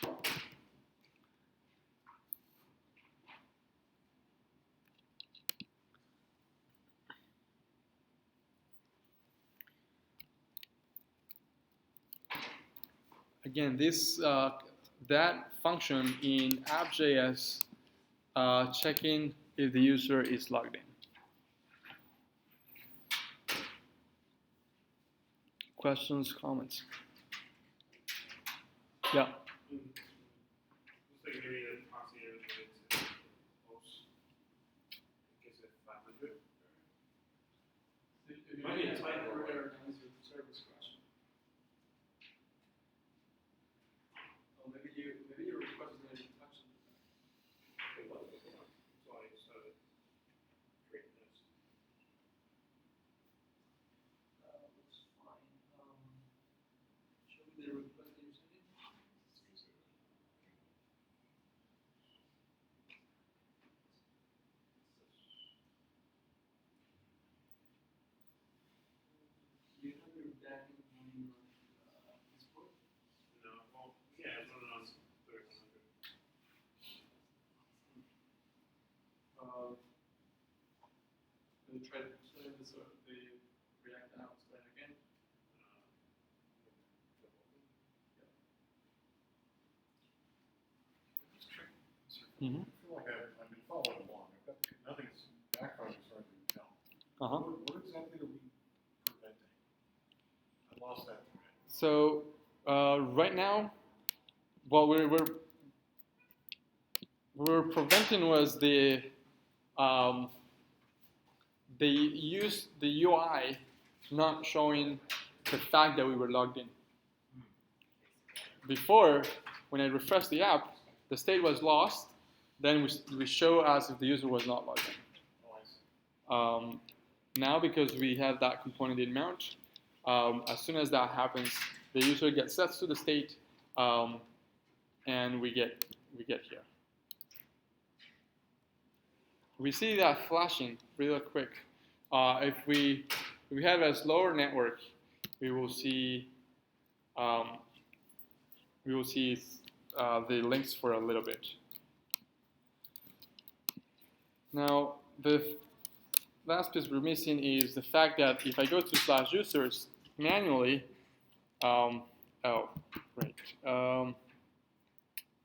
Again, this that function in app.js checking if the user is logged in. Questions, comments? Yeah. Looks like maybe the proxy is related to host. I guess at 500. It might be a type or error comes with service crash. Oh, maybe your request is going to be touched. So I started creating this. Looks fine. Show me the request that you're sending. we try to explain the sort of the React app explain again. It's tricky. Mm-hmm. I feel like I've been following along. I've got nothing's backfiring as far as we can tell. Uh-huh. What exactly are we preventing? I lost that thread. So right now, what we're preventing was the UI not showing the fact that we were logged in. Before, when I refreshed the app, the state was lost. Then we show as if the user was not logged in. Oh, I see. Now, because we have that component in mount, as soon as that happens, the user gets set to the state, and we get here. We see that flashing real quick. If we have a slower network, we will see the links for a little bit. Now, the last piece we're missing is the fact that if I go to /users manually,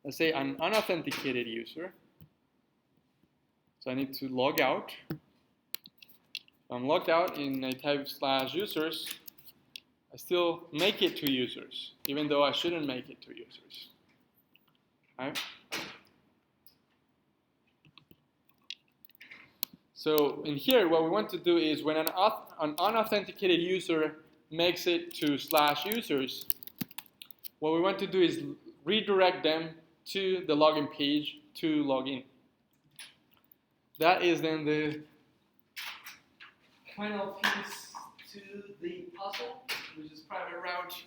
let's say I'm an unauthenticated user. So I need to log out. I'm logged out and I type /users. I still make it to users, even though I shouldn't make it to users. Right? So in here, what we want to do is when an unauthenticated user makes it to /users, what we want to do is redirect them to the login page to log in. That is then the final piece to the puzzle, which is private route.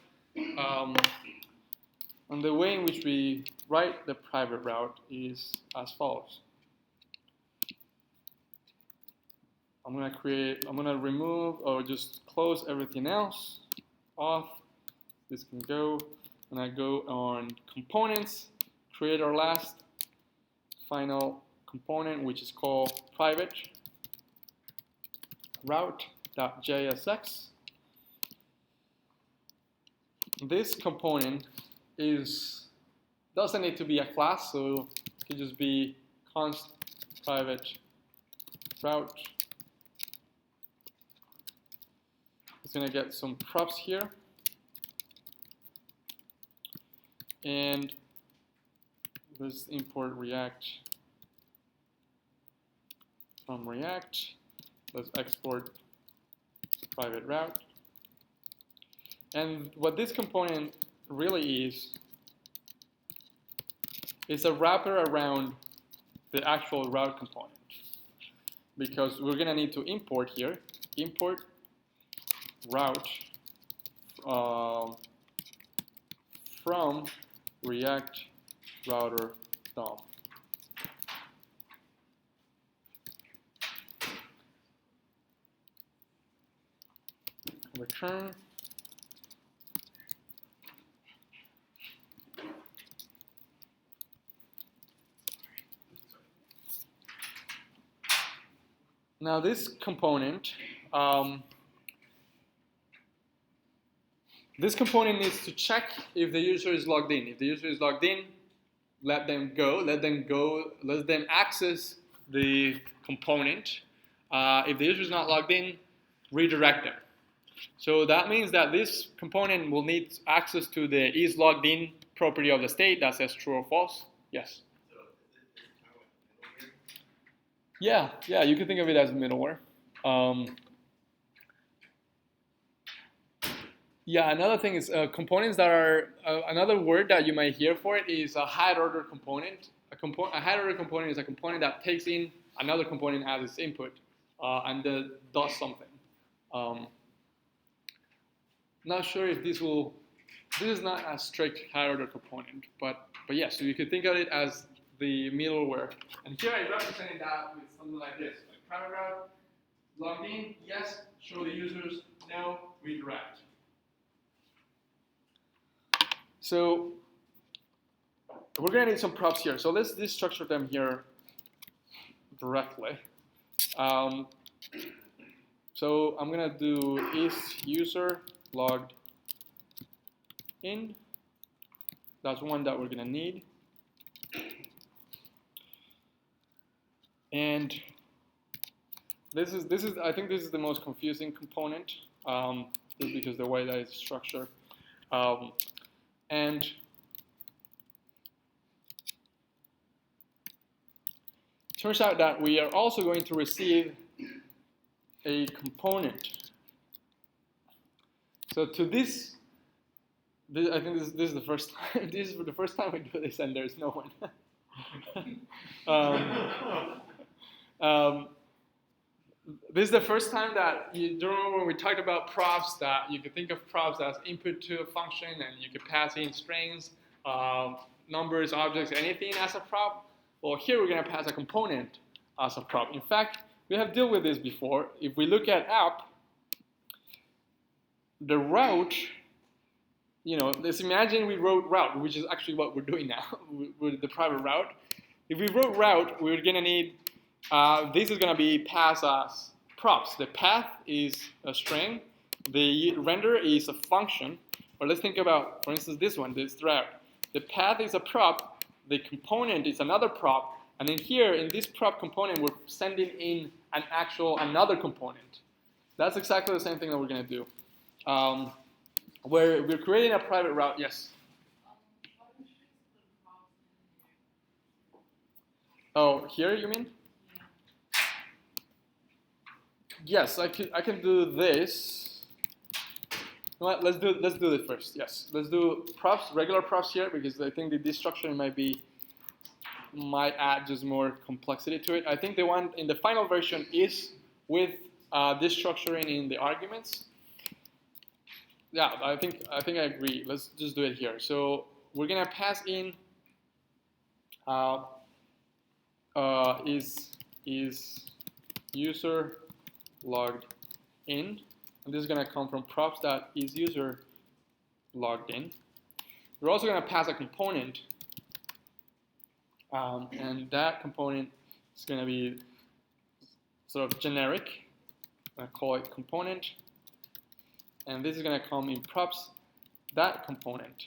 And the way in which we write the private route is as follows. I'm gonna remove or just close everything else off. This can go, and I go on components, create our last final component, which is called private route.jsx. This component doesn't need to be a class, so it can just be const private route. It's going to get some props here. And let's import React from React. Let's export private route. And what this component really is a wrapper around the actual route component. Because we're going to need to import here, import route from React router DOM. Return. Now this component needs to check if the user is logged in. If the user is logged in, let them access the component. If the user is not logged in, redirect them. So that means that this component will need access to the is logged in property of the state that says true or false. Yes? So is it kind of like middleware? Yeah, you can think of it as middleware. Yeah, another thing is components that are, another word that you might hear for it is a higher order component. A higher order component is a component that takes in another component as its input and does something. Not sure if this is not a strict higher order component, but yes, so you could think of it as the middleware. And here I represented that with something like this, like private route, logged in, yes, show the users, no, redirect. So we're gonna need some props here. So let's destructure them here directly. So I'm gonna do is user logged in. That's one that we're gonna need. And this is I think this is the most confusing component, just because the way that it's structured. And turns out that we are also going to receive a component. So to this I think this is the first time. This is the first time we do this, and there's no one. This is the first time that you don't remember when we talked about props, that you could think of props as input to a function, and you could pass in strings, numbers, objects, anything as a prop. Well, here we're going to pass a component as a prop. In fact, we have dealt with this before. If we look at app, the route, let's imagine we wrote route, which is actually what we're doing now with the private route. If we wrote route, we're going to need, this is going to be passed as props. The path is a string. The render is a function. Or let's think about, for instance, this one, this route. The path is a prop. The component is another prop. And then here, in this prop component, we're sending in another component. That's exactly the same thing that we're going to do. Where we're creating a private route. Yes? Oh, here you mean? Yes, I can do this. Well, let's do it first. Yes, let's do props, regular props here, because I think that this structure might add just more complexity to it. I think the one in the final version is with this structuring in the arguments. Yeah, I think I agree. Let's just do it here. So we're gonna pass in is user logged in, and this is gonna come from props.isUser logged in. We're also gonna pass a component, and that component is gonna be sort of generic. I'm gonna call it component. And this is going to come in props, that component.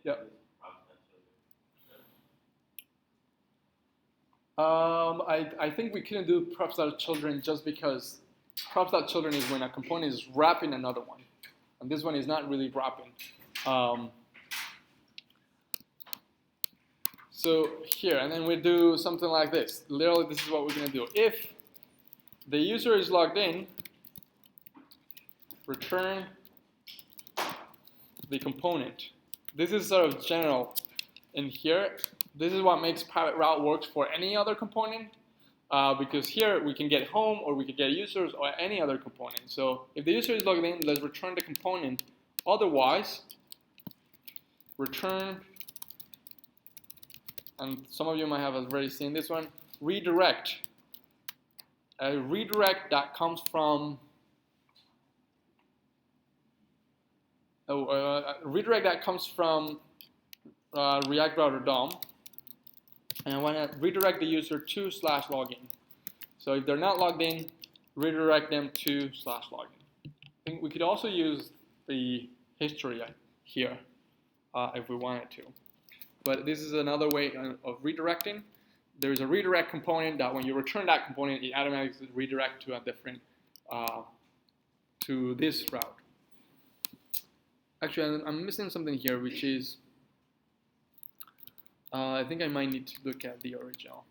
Yep. I think we couldn't do props.children just because props.children is when a component is wrapping another one. And this one is not really wrapping. So here, and then we do something like this. Literally, this is what we're going to do. If the user is logged in, return the component. This is sort of general in here. This is what makes private route works for any other component, because here we can get home, or we could get users, or any other component. So if the user is logged in, let's return the component. Otherwise, return, and some of you might have already seen this one, redirect. A redirect that comes from React Router DOM, and I want to redirect the user to /login. So if they're not logged in, redirect them to /login. I think we could also use the history here if we wanted to, but this is another way of redirecting. There's a redirect component that when you return that component, it automatically redirects to a different, to this route. Actually, I'm missing something here, which is, I think I might need to look at the original.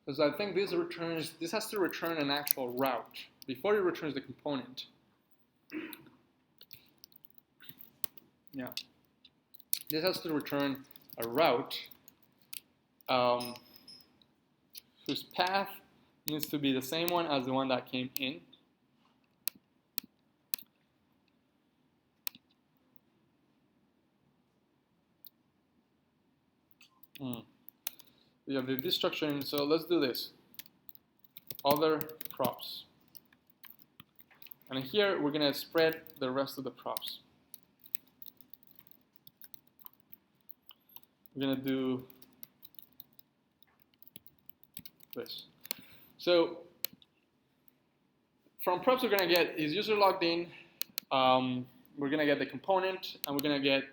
Because I think this has to return an actual route before it returns the component. Yeah. This has to return a route whose path needs to be the same one as the one that came in. We have this structure, so let's do this. Other props. And here we're going to spread the rest of the props. We're going to do this. So from props, we're going to get is user logged in. We're going to get the component, and we're going to get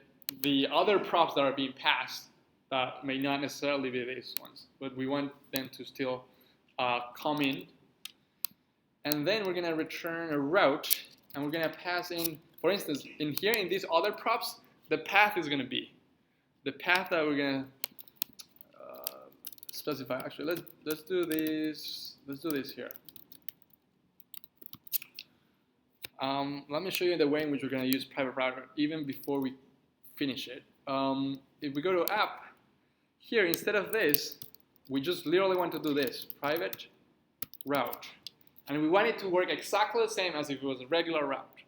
the other props that are being passed that may not necessarily be these ones, but we want them to still come in. And then we're going to return a route, and we're going to pass in, for instance, in here in these other props, the path is going to be the path that we're going to specify. Actually, let's do this. Let's do this here. Let me show you the way in which we're going to use private router even before we finish it. If we go to app, here instead of this, we just literally want to do this, private route. And we want it to work exactly the same as if it was a regular route.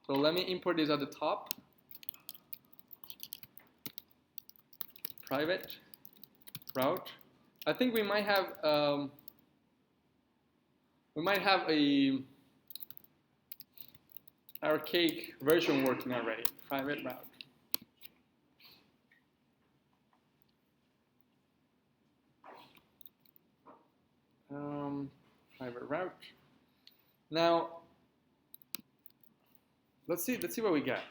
So let me import this at the top. Private route. I think we might have a archaic version working already. Private route. Private route. Now, let's see what we got.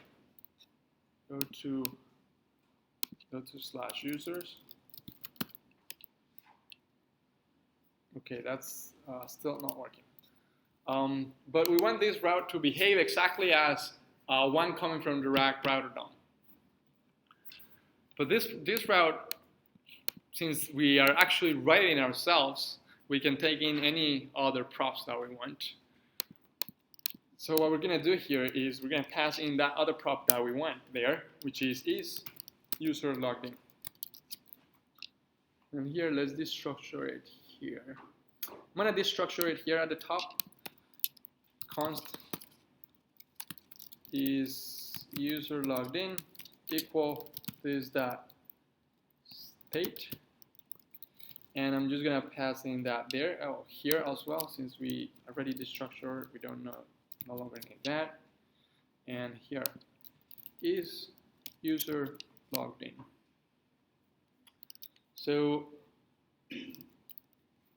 Go to /users. Okay, that's still not working. But we want this route to behave exactly as one coming from the router DOM. But this route, since we are actually writing ourselves, we can take in any other props that we want. So what we're going to do here is we're going to pass in that other prop that we want there, which is user logged in. And here, let's destructure it here. I'm going to destructure it here at the top. Const is user logged in equal this dot state. And I'm just going to pass in that there, here as well, since we already destructured, we don't know, no longer need that. And here is user logged in. So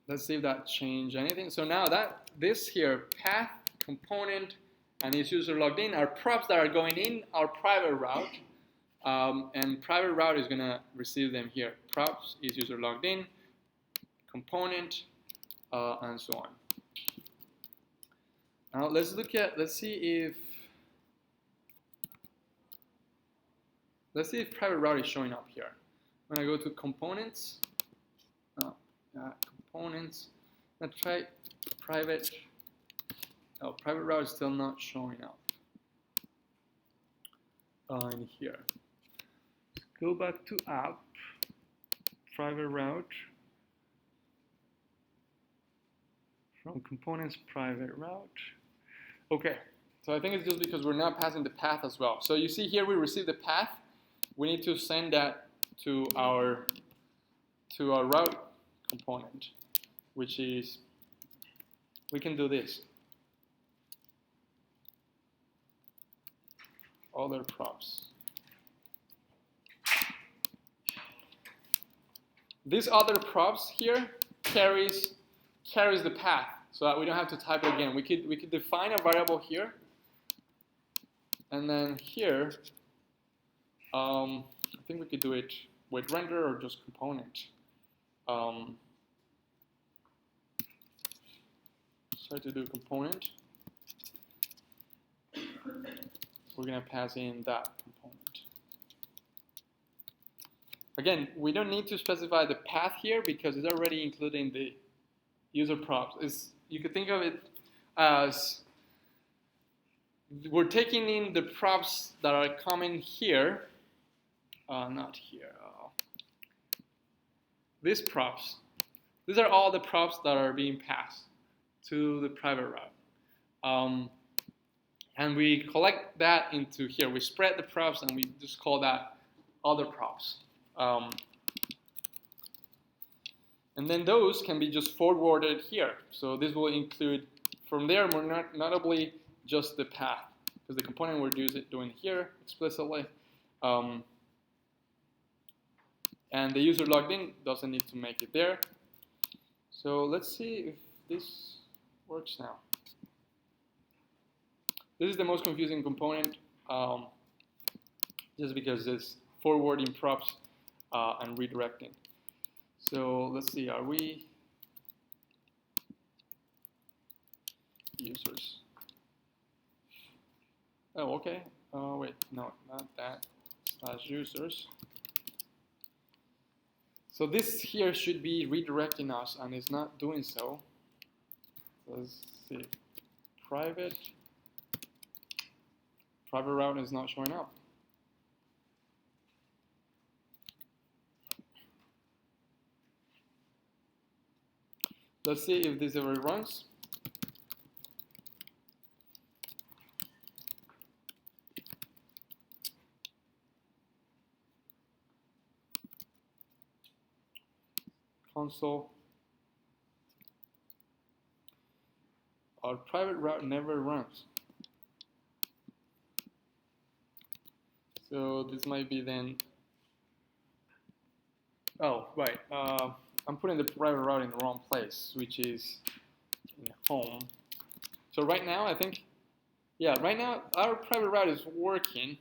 let's see if that changed anything. So now that this here, path, component, and is user logged in are props that are going in our private route. And private route is going to receive them here. Props is user logged in, component, and so on. Now let's see if private route is showing up here. When I go to components, components, let's try private. Oh, private route is still not showing up in here. Let's go back to app, private route. From components, private route. Okay, so I think it's just because we're not passing the path as well. So you see here we receive the path. We need to send that to our route component, which is, we can do this. Other props. This other props here carries the path, so that we don't have to type it again. We could define a variable here, and then here, I think we could do it with render or just component. Try to do component. We're going to pass in that component. Again, we don't need to specify the path here because it's already included in the user props. You could think of it as we're taking in the props that are coming here, not here. These props. These are all the props that are being passed to the private route. And we collect that into here. We spread the props and we just call that other props. And then those can be just forwarded here. So this will include, from there, more notably, just the path. Because the component we're doing here explicitly. And the user logged in doesn't need to make it there. So let's see if this works now. This is the most confusing component, just because it's forwarding props and redirecting. So let's see, are we users? Oh, okay. Wait, no, not that. / users. So this here should be redirecting us, and it's not doing so. Let's see. Private route is not showing up. Let's see if this ever runs. Console. Our private route never runs. So this might be then. Oh, right. I'm putting the private route in the wrong place, which is in home. So right now, I think, yeah, right now our private route is working.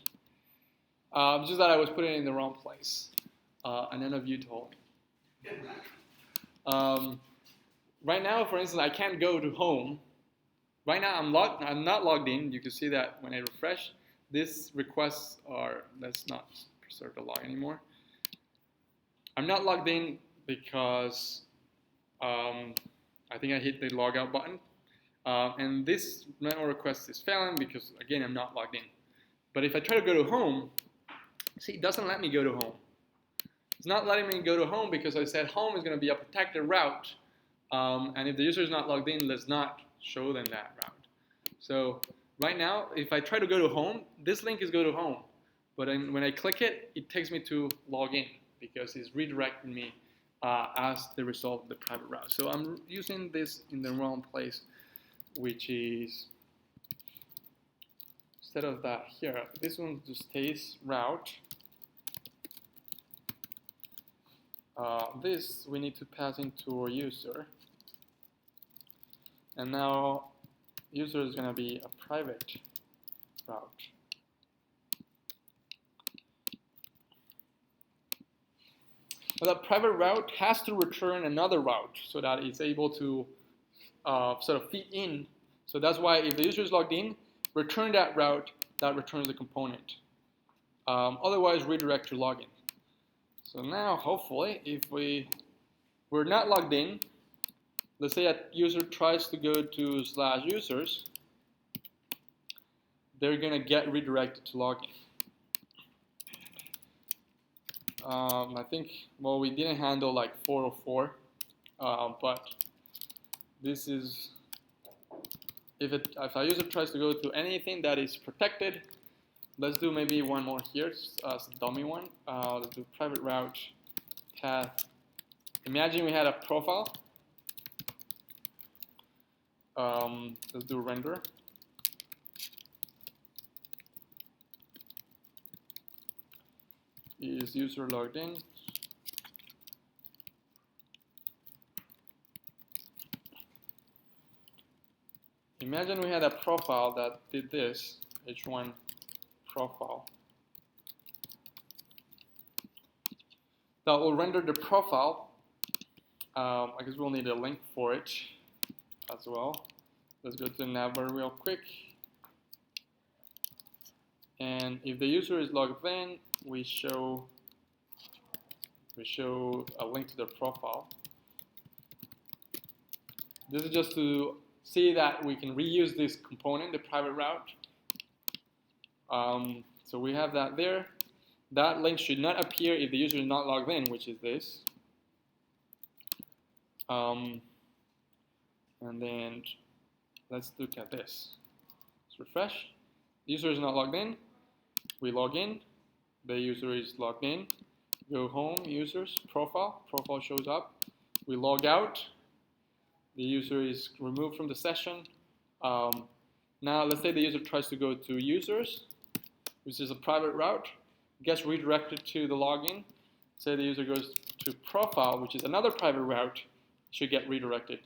Just that I was putting it in the wrong place, and none of you told me. Right now, for instance, I can't go to home. Right now, I'm not logged in. You can see that when I refresh. These requests are, let's not preserve the log anymore. I'm not logged in because I think I hit the logout button. And this network request is failing because, again, I'm not logged in. But if I try to go to home, see, it doesn't let me go to home. It's not letting me go to home because I said home is going to be a protected route. And if the user is not logged in, let's not show them that route. So right now, if I try to go to home, this link is go to home. But when I click it, it takes me to log in because it's redirecting me as the result of the private route. So I'm using this in the wrong place, which is, instead of that here, this one just stays route. This we need to pass into our user. And now user is going to be a private route. But that private route has to return another route so that it's able to sort of fit in. So that's why if the user is logged in, return that route, that returns the component. Otherwise, redirect to login. So now, hopefully, if we're not logged in, let's say a user tries to go to /users, they're going to get redirected to login. I think, well, we didn't handle like 404, but this is, if a user tries to go to anything that is protected, let's do maybe one more here as a dummy one. Let's do private route path. Imagine we had a profile. Let's do render. Is user logged in? Imagine we had a profile that did this, h1 profile. That will render the profile. I guess we'll need a link for it as well. Let's go to the navbar real quick. And if the user is logged in, we show a link to their profile. This is just to see that we can reuse this component, the private route. So we have that there. That link should not appear if the user is not logged in, which is this. And then let's look at this. Let's refresh. The user is not logged in. We log in. The user is logged in. Go home, users, profile. Profile shows up. We log out. The user is removed from the session. Now let's say the user tries to go to users, which is a private route, gets redirected to the login. Say the user goes to profile, which is another private route, should get redirected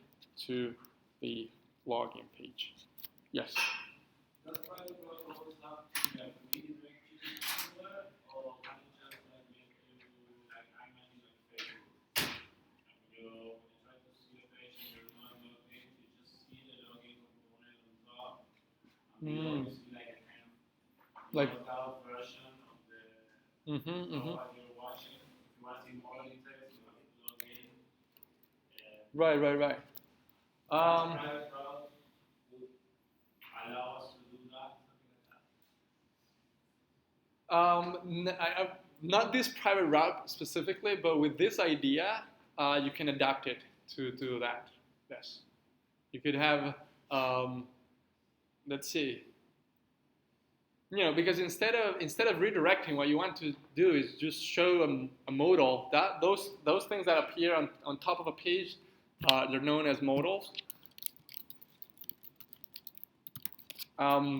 to the login page. Yes. Does private route always have to redirect you somewhere, or can you just like make you like I'm managing like Facebook? And when you try to see a page and you're not logged in, you just see the login component on top, and you always see like a kind of Like logged out version of the what you're watching. If you want to see more details, you have to log in. Right. Private route would allow us to do that, something like that. Not this private route specifically, but with this idea, you can adapt it to that. Yes, you could have. Let's see. Because instead of redirecting, what you want to do is just show a modal. That those things that appear on top of a page, they're known as modals.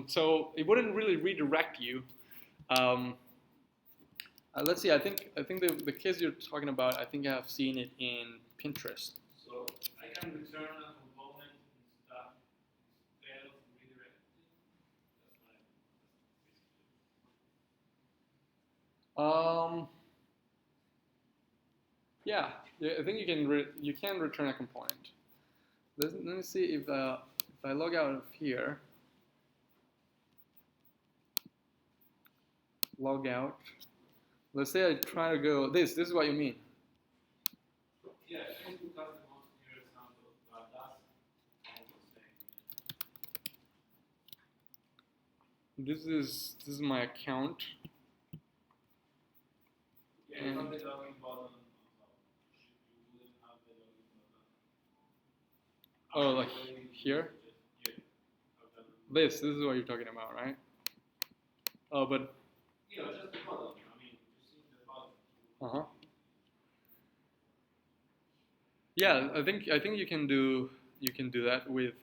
So it wouldn't really redirect you. Let's see. I think the case you're talking about, I think I've seen it in Pinterest. So I can return a component instead of redirecting. Yeah, I think you can return a component. Let me see if I log out of here. Log out. Let's say I try to go this. This is what you mean. Yeah, Facebook has the most clear example, but that's almost the same. This is my account. Yeah, you have the login button on top. You wouldn't have the login button. Oh, like here? This is what you're talking about, right? Oh, but. Yeah, just the button. I mean, you see the button. Yeah, I think you can do that with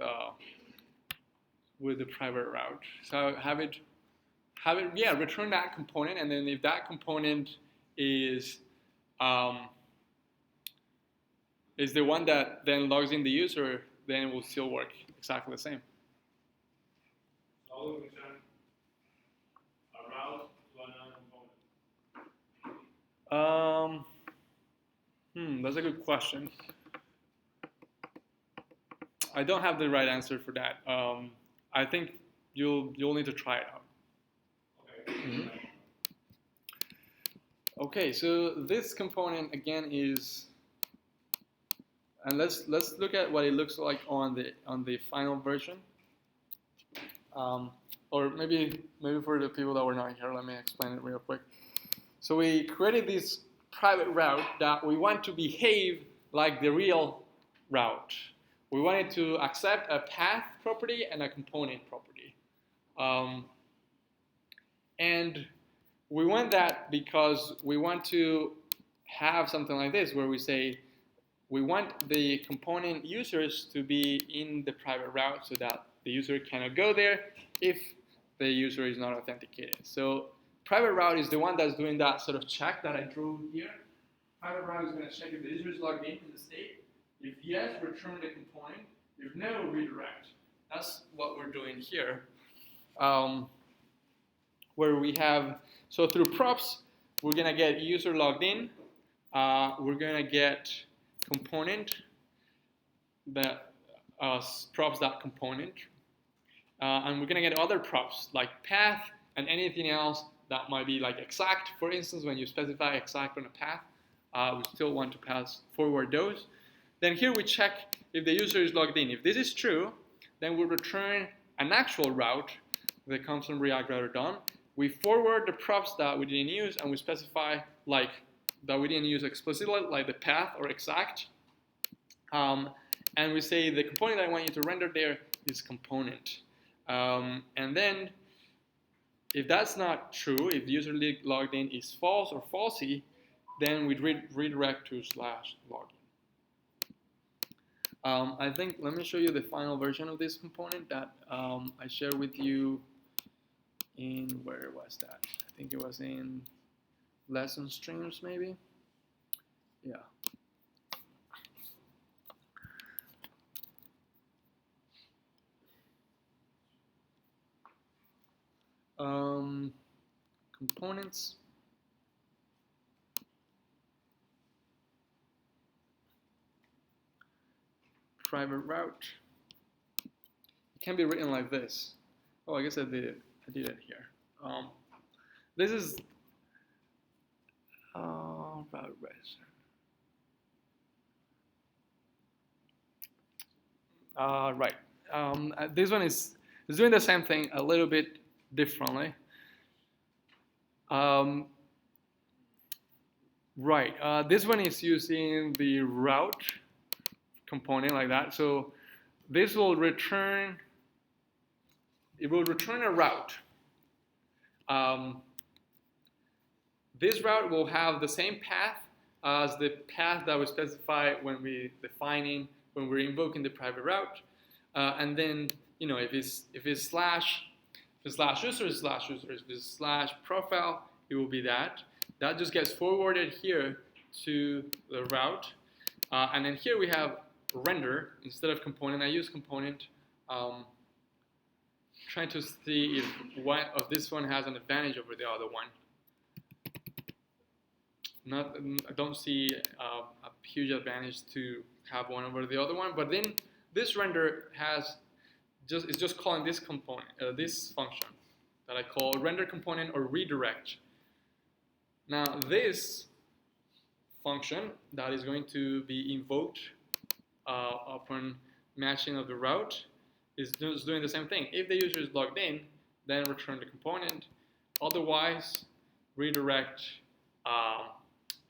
the private route. So have it return that component, and then if that component is the one that then logs in the user, then it will still work exactly the same. So I will return a route to another component. That's a good question. I don't have the right answer for that. I think you'll need to try it out. Okay. Okay, so this component again is, and let's look at what it looks like on the final version. Or maybe for the people that were not here, let me explain it real quick. So we created this private route that we want to behave like the real route. We wanted to accept a path property and a component property. And we want that because we want to have something like this where we say we want the component users to be in the private route so that the user cannot go there if the user is not authenticated. So private route is the one that's doing that sort of check that I drew here. Private route is going to check if the user is logged in the state. If yes, return the component. If no, redirect. That's what we're doing here. Where we have, so through props, we're going to get user logged in. We're going to get component, that props.component. And we're going to get other props like path and anything else that might be like exact. For instance, when you specify exact on a path, we still want to pass forward those. Then here we check if the user is logged in. If this is true, then we return an actual route that comes from React Router DOM. We forward the props that we didn't use, and we specify like that we didn't use explicitly, like the path or exact. And we say the component I want you to render there is component. And then if that's not true, if the user logged in is false or falsy, then we redirect to /login. I think, let me show you the final version of this component that I shared with you in, where was that? I think it was in lesson streams maybe. Yeah. Components. Private route. It can be written like this. Oh, I guess I did it. I did it here. This is route res. Right. This one is doing the same thing a little bit differently. Right. This one is using the route component like that. So this will return. It will return a route. This route will have the same path as the path that we specify when we're invoking the private route. And then, if it's slash user is slash user, if it's slash profile, it will be that. That just gets forwarded here to the route. And then here we have render instead of component. I use component. Trying to see if one of this one has an advantage over the other one. I don't see a huge advantage to have one over the other one, but then this render is just calling this component, this function that I call render component or redirect. Now this function that is going to be invoked upon matching of the route is just doing the same thing. If the user is logged in, then return the component. Otherwise, redirect.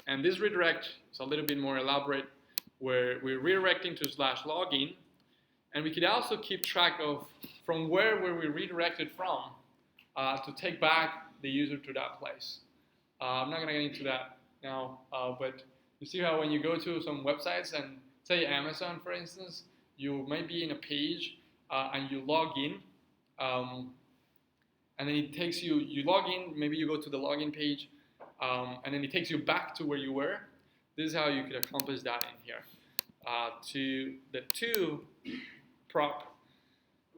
And this redirect is a little bit more elaborate, where we're redirecting to /login, and we could also keep track of from where were we redirected from to take back the user to that place. I'm not going to get into that now, but you see how when you go to some websites and say Amazon, for instance, you might be in a page and you log in, and then it takes you log in, maybe you go to the login page, and then it takes you back to where you were. This is how you could accomplish that in here. To the to prop,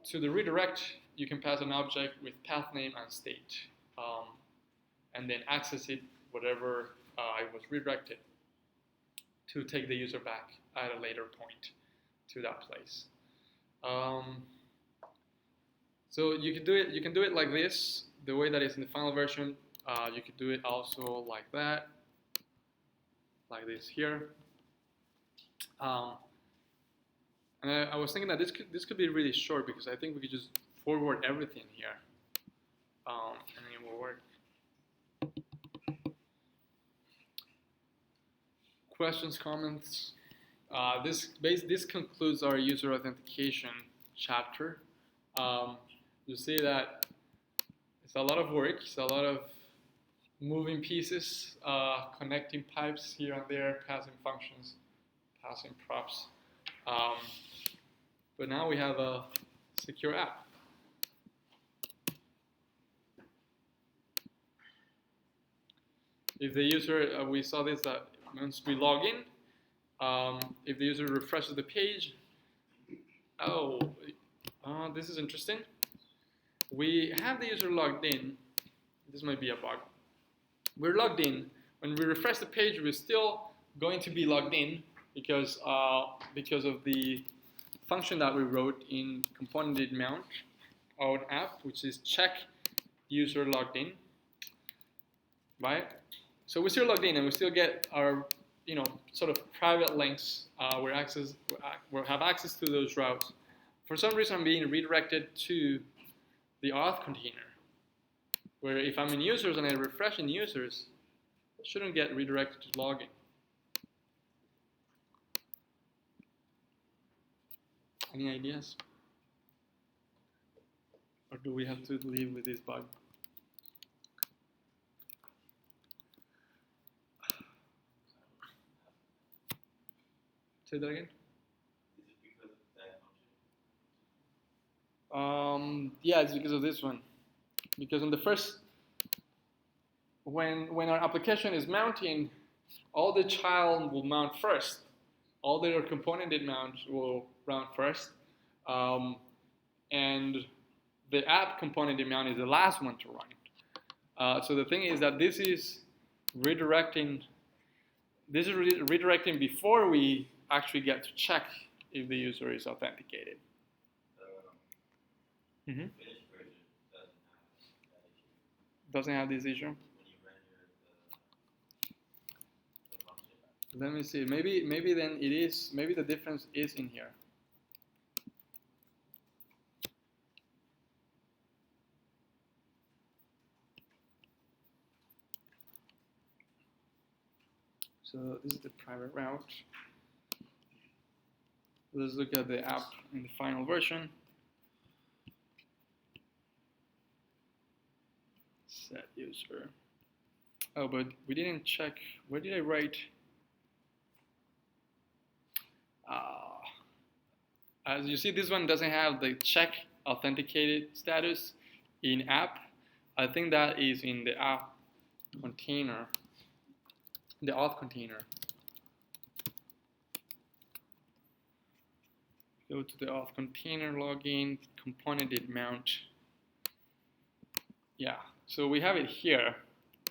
to the redirect, you can pass an object with path name and state, and then access it, whatever it was redirected, to take the user back at a later point to that place. So you can do it like this, the way that is in the final version. You could do it also like that, like this here. And I was thinking that this could be really short, because I think we could just forward everything here, and then it will work. Questions, comments? This concludes our user authentication chapter. You see that it's a lot of work. It's a lot of moving pieces, connecting pipes here and there, passing functions, passing props. But now we have a secure app. If the user, we saw this, that once we log in, if the user refreshes the page, this is interesting. We have the user logged in. This might be a bug. We're logged in. When we refresh the page, we're still going to be logged in because of the function that we wrote in component mount out app, which is check user logged in, right? So we're still logged in, and we still get our sort of private links where we have access to those routes. For some reason, I'm being redirected to the auth container, where if I'm in users and I refresh in users, I shouldn't get redirected to login. Any ideas? Or do we have to live with this bug? Say that again? Is it because of that function? Yeah, it's because of this one. Because on the first, when our application is mounting, all the child will mount first. All their component mount will run first. And the app component amount is the last one to run. So the thing is that this is redirecting. This is redirecting before we actually get to check if the user is authenticated. The Mm-hmm. finished version doesn't have that issue. Doesn't have this issue. When you render the function. Let me see. Maybe then it is. Maybe the difference is in here. So this is the private route. Let's look at the app in the final version. Set user. Oh, but we didn't check. Where did I write? As you see, this one doesn't have the check authenticated status in app. I think that is in the app container, the auth container. Go to the auth container login, component mount. Yeah, so we have it here,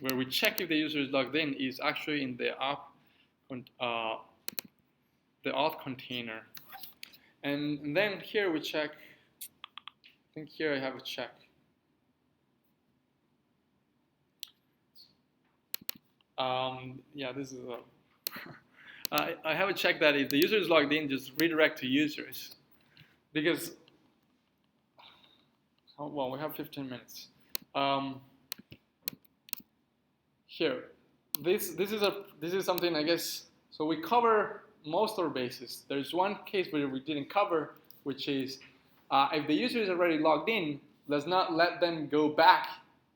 where we check if the user is logged in is actually in the app, the auth container. And then here we check, I think here I have a check. Yeah, this is a, I have a check that if the user is logged in, just redirect to users. Because, well, we have 15 minutes. Here, this is something, I guess, so we cover most of our bases. There's one case where we didn't cover, which is if the user is already logged in, let's not let them go back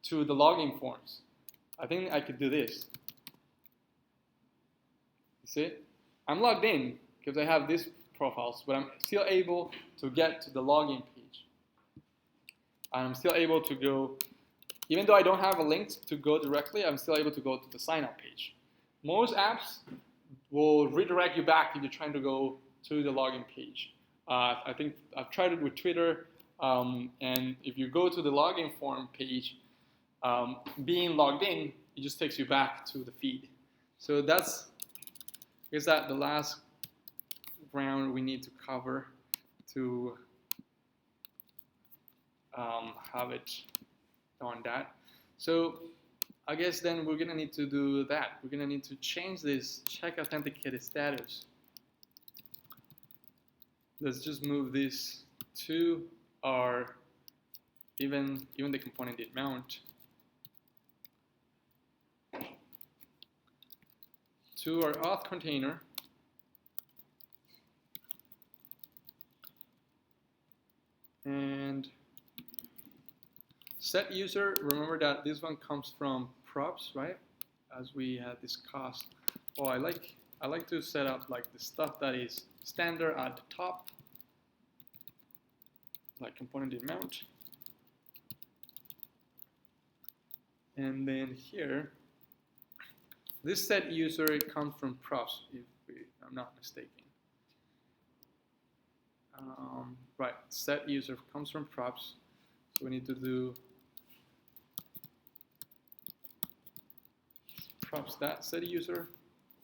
to the login forms. I think I could do this. You see? I'm logged in because I have these profiles, but I'm still able to get to the login page. I'm still able to go, even though I don't have a link to go directly, I'm still able to go to the sign up page. Most apps will redirect you back if you're trying to go to the login page. I think I've tried it with Twitter, and if you go to the login form page, being logged in, it just takes you back to the feed. So that's, is that the last ground we need to cover to have it on that. So I guess then we're gonna need to do that. We're gonna need to change this check authenticated status. Let's just move this to our even the component did mount to our auth container. And set user, remember that this one comes from props, right? As we had discussed. Oh, I like to set up like the stuff that is standard at the top, like component mount. And then here, this set user, it comes from props, if I'm not mistaken. Right, set user comes from props. So we need to do props that set user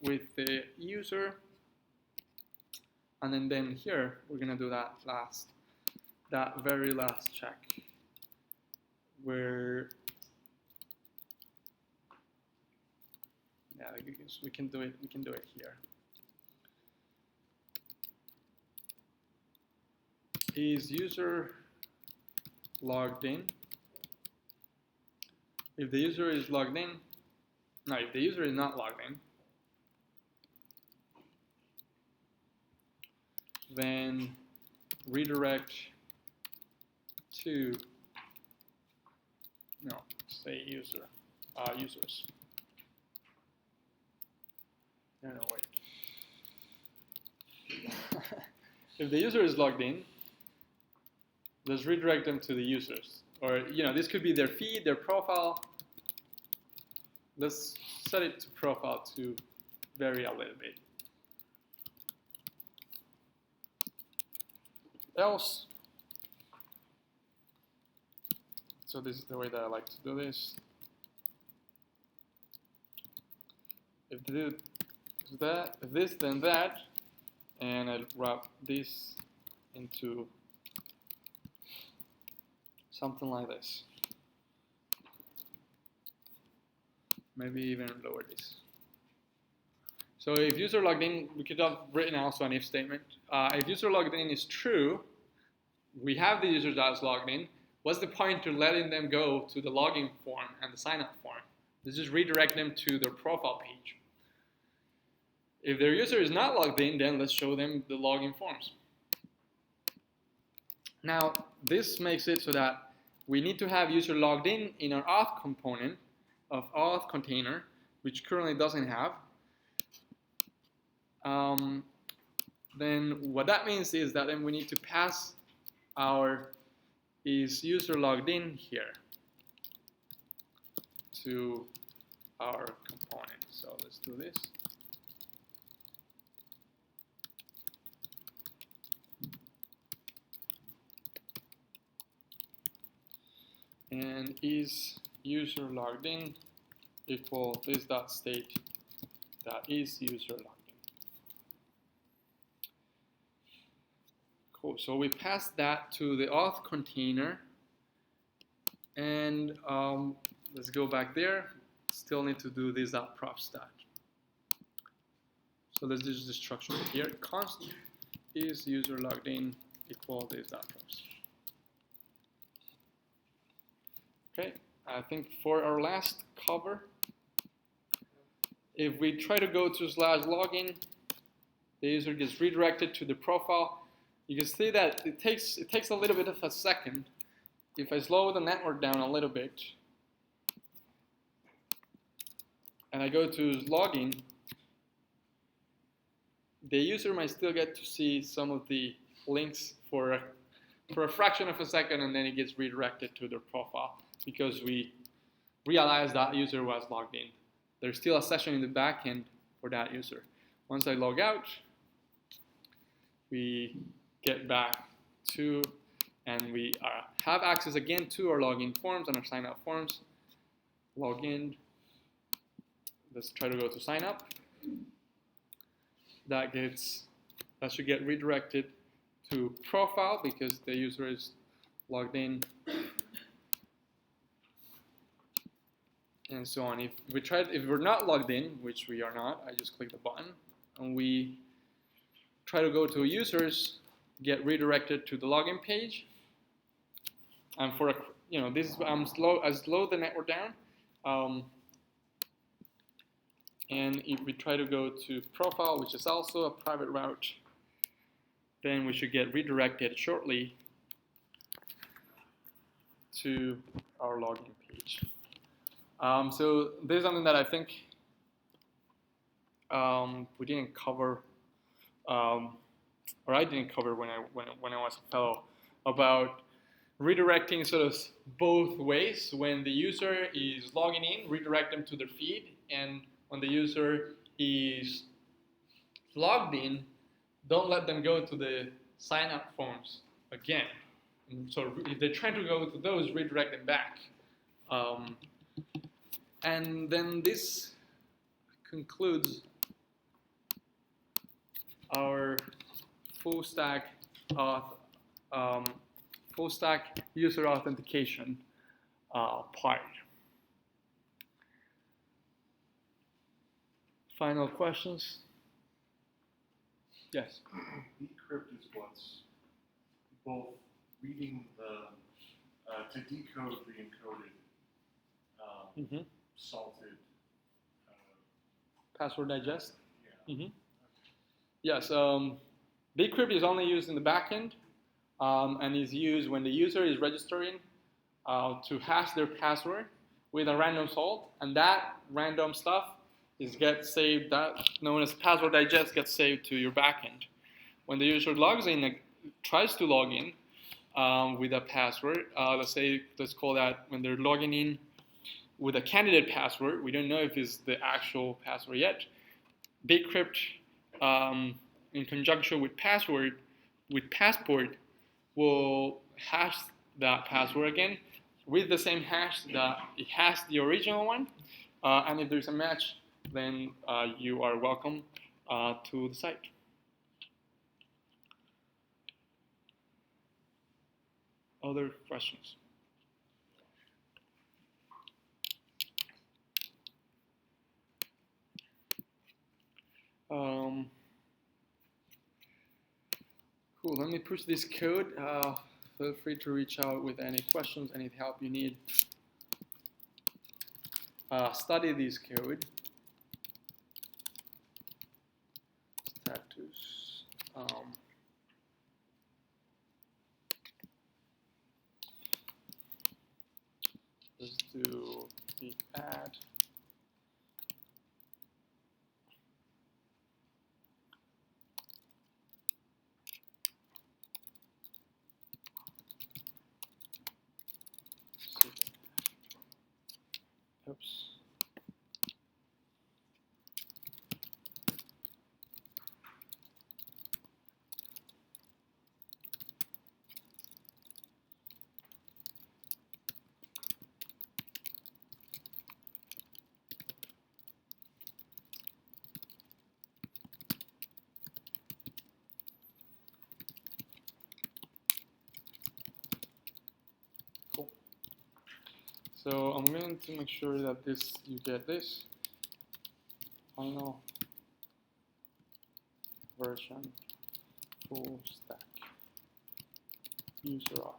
with the user, and then here we're gonna do that very last check, where yeah, we can do it here. Is user logged in? If the user is logged in, no, if the user is not logged in, then redirect to, no, say user, users. No, wait. If the user is logged in, let's redirect them to the users. Or, this could be their feed, their profile. Let's set it to profile to vary a little bit. Else, So this is the way that I like to do this. If this, then that, and I'll wrap this into something like this. Maybe even lower this. So if user logged in, we could have written also an if statement. If user logged in is true, we have the user that's logged in. What's the point to letting them go to the login form and the sign up form? Let's just redirect them to their profile page. If their user is not logged in, then let's show them the login forms. Now, this makes it so that we need to have user logged in our auth component of auth container, which currently doesn't have. Then what that means is that then we need to pass our is user logged in here to our component. So let's do this. And is user logged in equal this dot state that is user logged in. Cool. So we pass that to the auth container, and let's go back there. Still need to do this dot prop stat. So let's do the structure here. Const is user logged in equal this dot props. Okay, I think for our last cover, if we try to go to /login, the user gets redirected to the profile. You can see that it takes a little bit of a second. If I slow the network down a little bit, and I go to login, the user might still get to see some of the links for a fraction of a second, and then it gets redirected to their profile because we realize that user was logged in. There's still a session in the backend for that user. Once I log out, we get back to, and we have access again to our login forms and our sign up forms. Login. Let's try to go to sign up. That should get redirected to profile because the user is logged in, and so on. If we're not logged in, which we are not, I just click the button, and we try to go to users, get redirected to the login page. And for this I slow the network down. And if we try to go to profile, which is also a private route, then we should get redirected shortly to our login page. So this is something that I think we didn't cover, or I didn't cover when I was a fellow, about redirecting sort of both ways. When the user is logging in, redirect them to their feed, and when the user is logged in, don't let them go to the sign up forms again. And so if they're trying to go to those, redirect them back. And then this concludes our full stack user authentication part. Final questions? Yes. Decrypt is what's both reading the to decode the encoded salted Password digest? yeah. Yes, decrypt is only used in the backend and is used when the user is registering to hash their password with a random salt, and that random stuff gets saved, that known as password digest gets saved to your backend. When the user logs in, tries to log in with a password, let's call that when they're logging in with a candidate password, we don't know if it's the actual password yet. Decrypt in conjunction with Passport will hash that password again with the same hash that it has the original one. And if there's a match, then you are welcome to the site. Other questions? Cool, let me push this code. Feel free to reach out with any questions, any help you need. Study this code. Status. Let's do the add. Oops. Cool. So I'm going to make sure that you get this final version full stack user auth.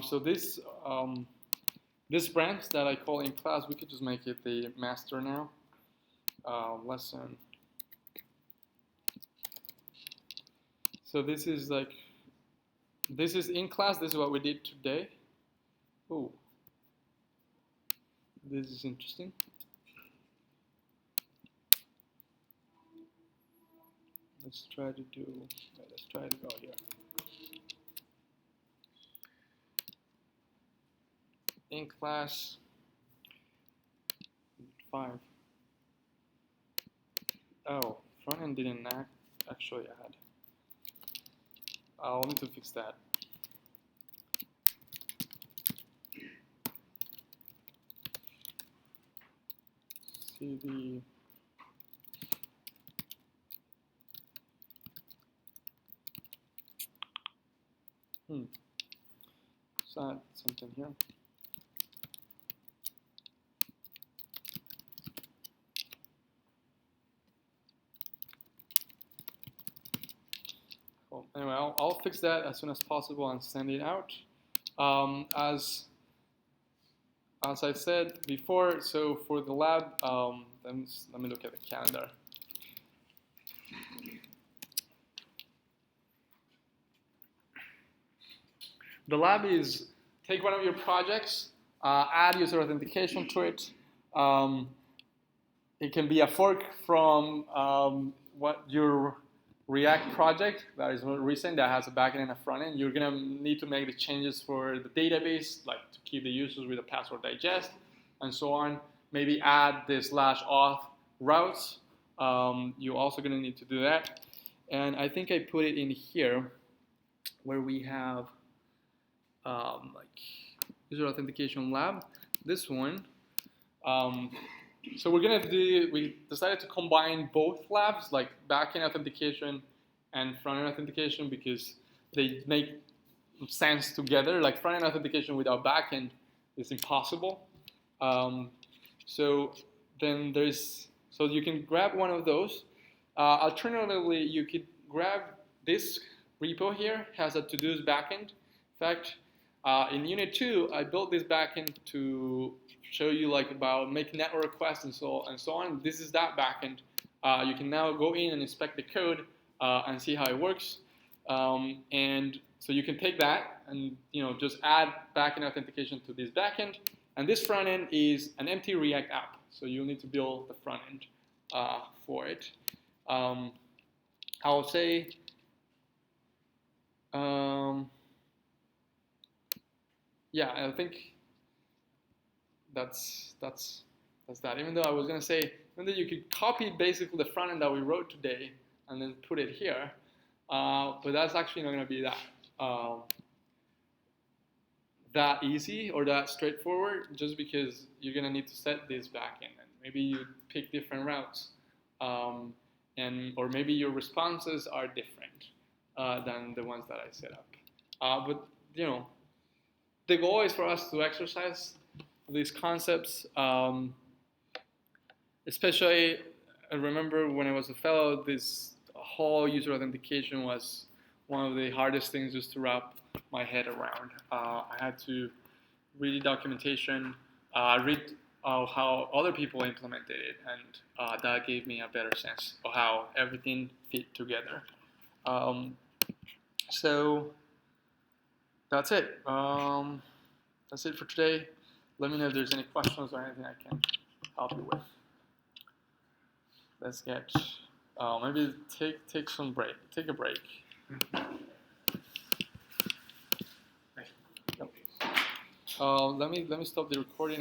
So this branch that I call in class, we could just make it the master now. Lesson. So this is in class. This is what we did today. Oh, this is interesting. Let's try to go here. In class 5. Oh, front end didn't actually add. I'll need to fix that. CV. Let's add something here. Cool. Anyway, I'll fix that as soon as possible and send it out. As I said before, so for the lab, let me look at the calendar. The lab is take one of your projects, add user authentication to it. It can be a fork from what your React project that is more recent that has a backend and a front end. You're gonna need to make the changes for the database, like to keep the users with a password digest and so on. Maybe add the /auth routes. You're also gonna need to do that. And I think I put it in here where we have like user authentication lab, this one. So we decided to combine both labs, like backend authentication and front-end authentication, because they make sense together. Like front-end authentication without backend is impossible. So you can grab one of those. Alternatively, you could grab this repo here, has a to-dos backend. In fact, in Unit 2, I built this backend to show you like about making network requests and so on. This is that backend. You can now go in and inspect the code and see how it works. And so you can take that and just add backend authentication to this backend. And this front end is an empty React app. So you'll need to build the front end for it. I'll say yeah, I think that's That's that. Even though I was gonna say, even though you could copy basically the front end that we wrote today and then put it here, but that's actually not gonna be that easy or that straightforward, just because you're gonna need to set this back in, and maybe you pick different routes, or maybe your responses are different than the ones that I set up. But you know, the goal is for us to exercise these concepts. Especially, I remember when I was a fellow, this whole user authentication was one of the hardest things just to wrap my head around. I had to read documentation, read how other people implemented it, and that gave me a better sense of how everything fit together. So that's it. That's it for today. Let me know if there's any questions or anything I can help you with. Let's get maybe take a break. Yep. Let me stop the recording.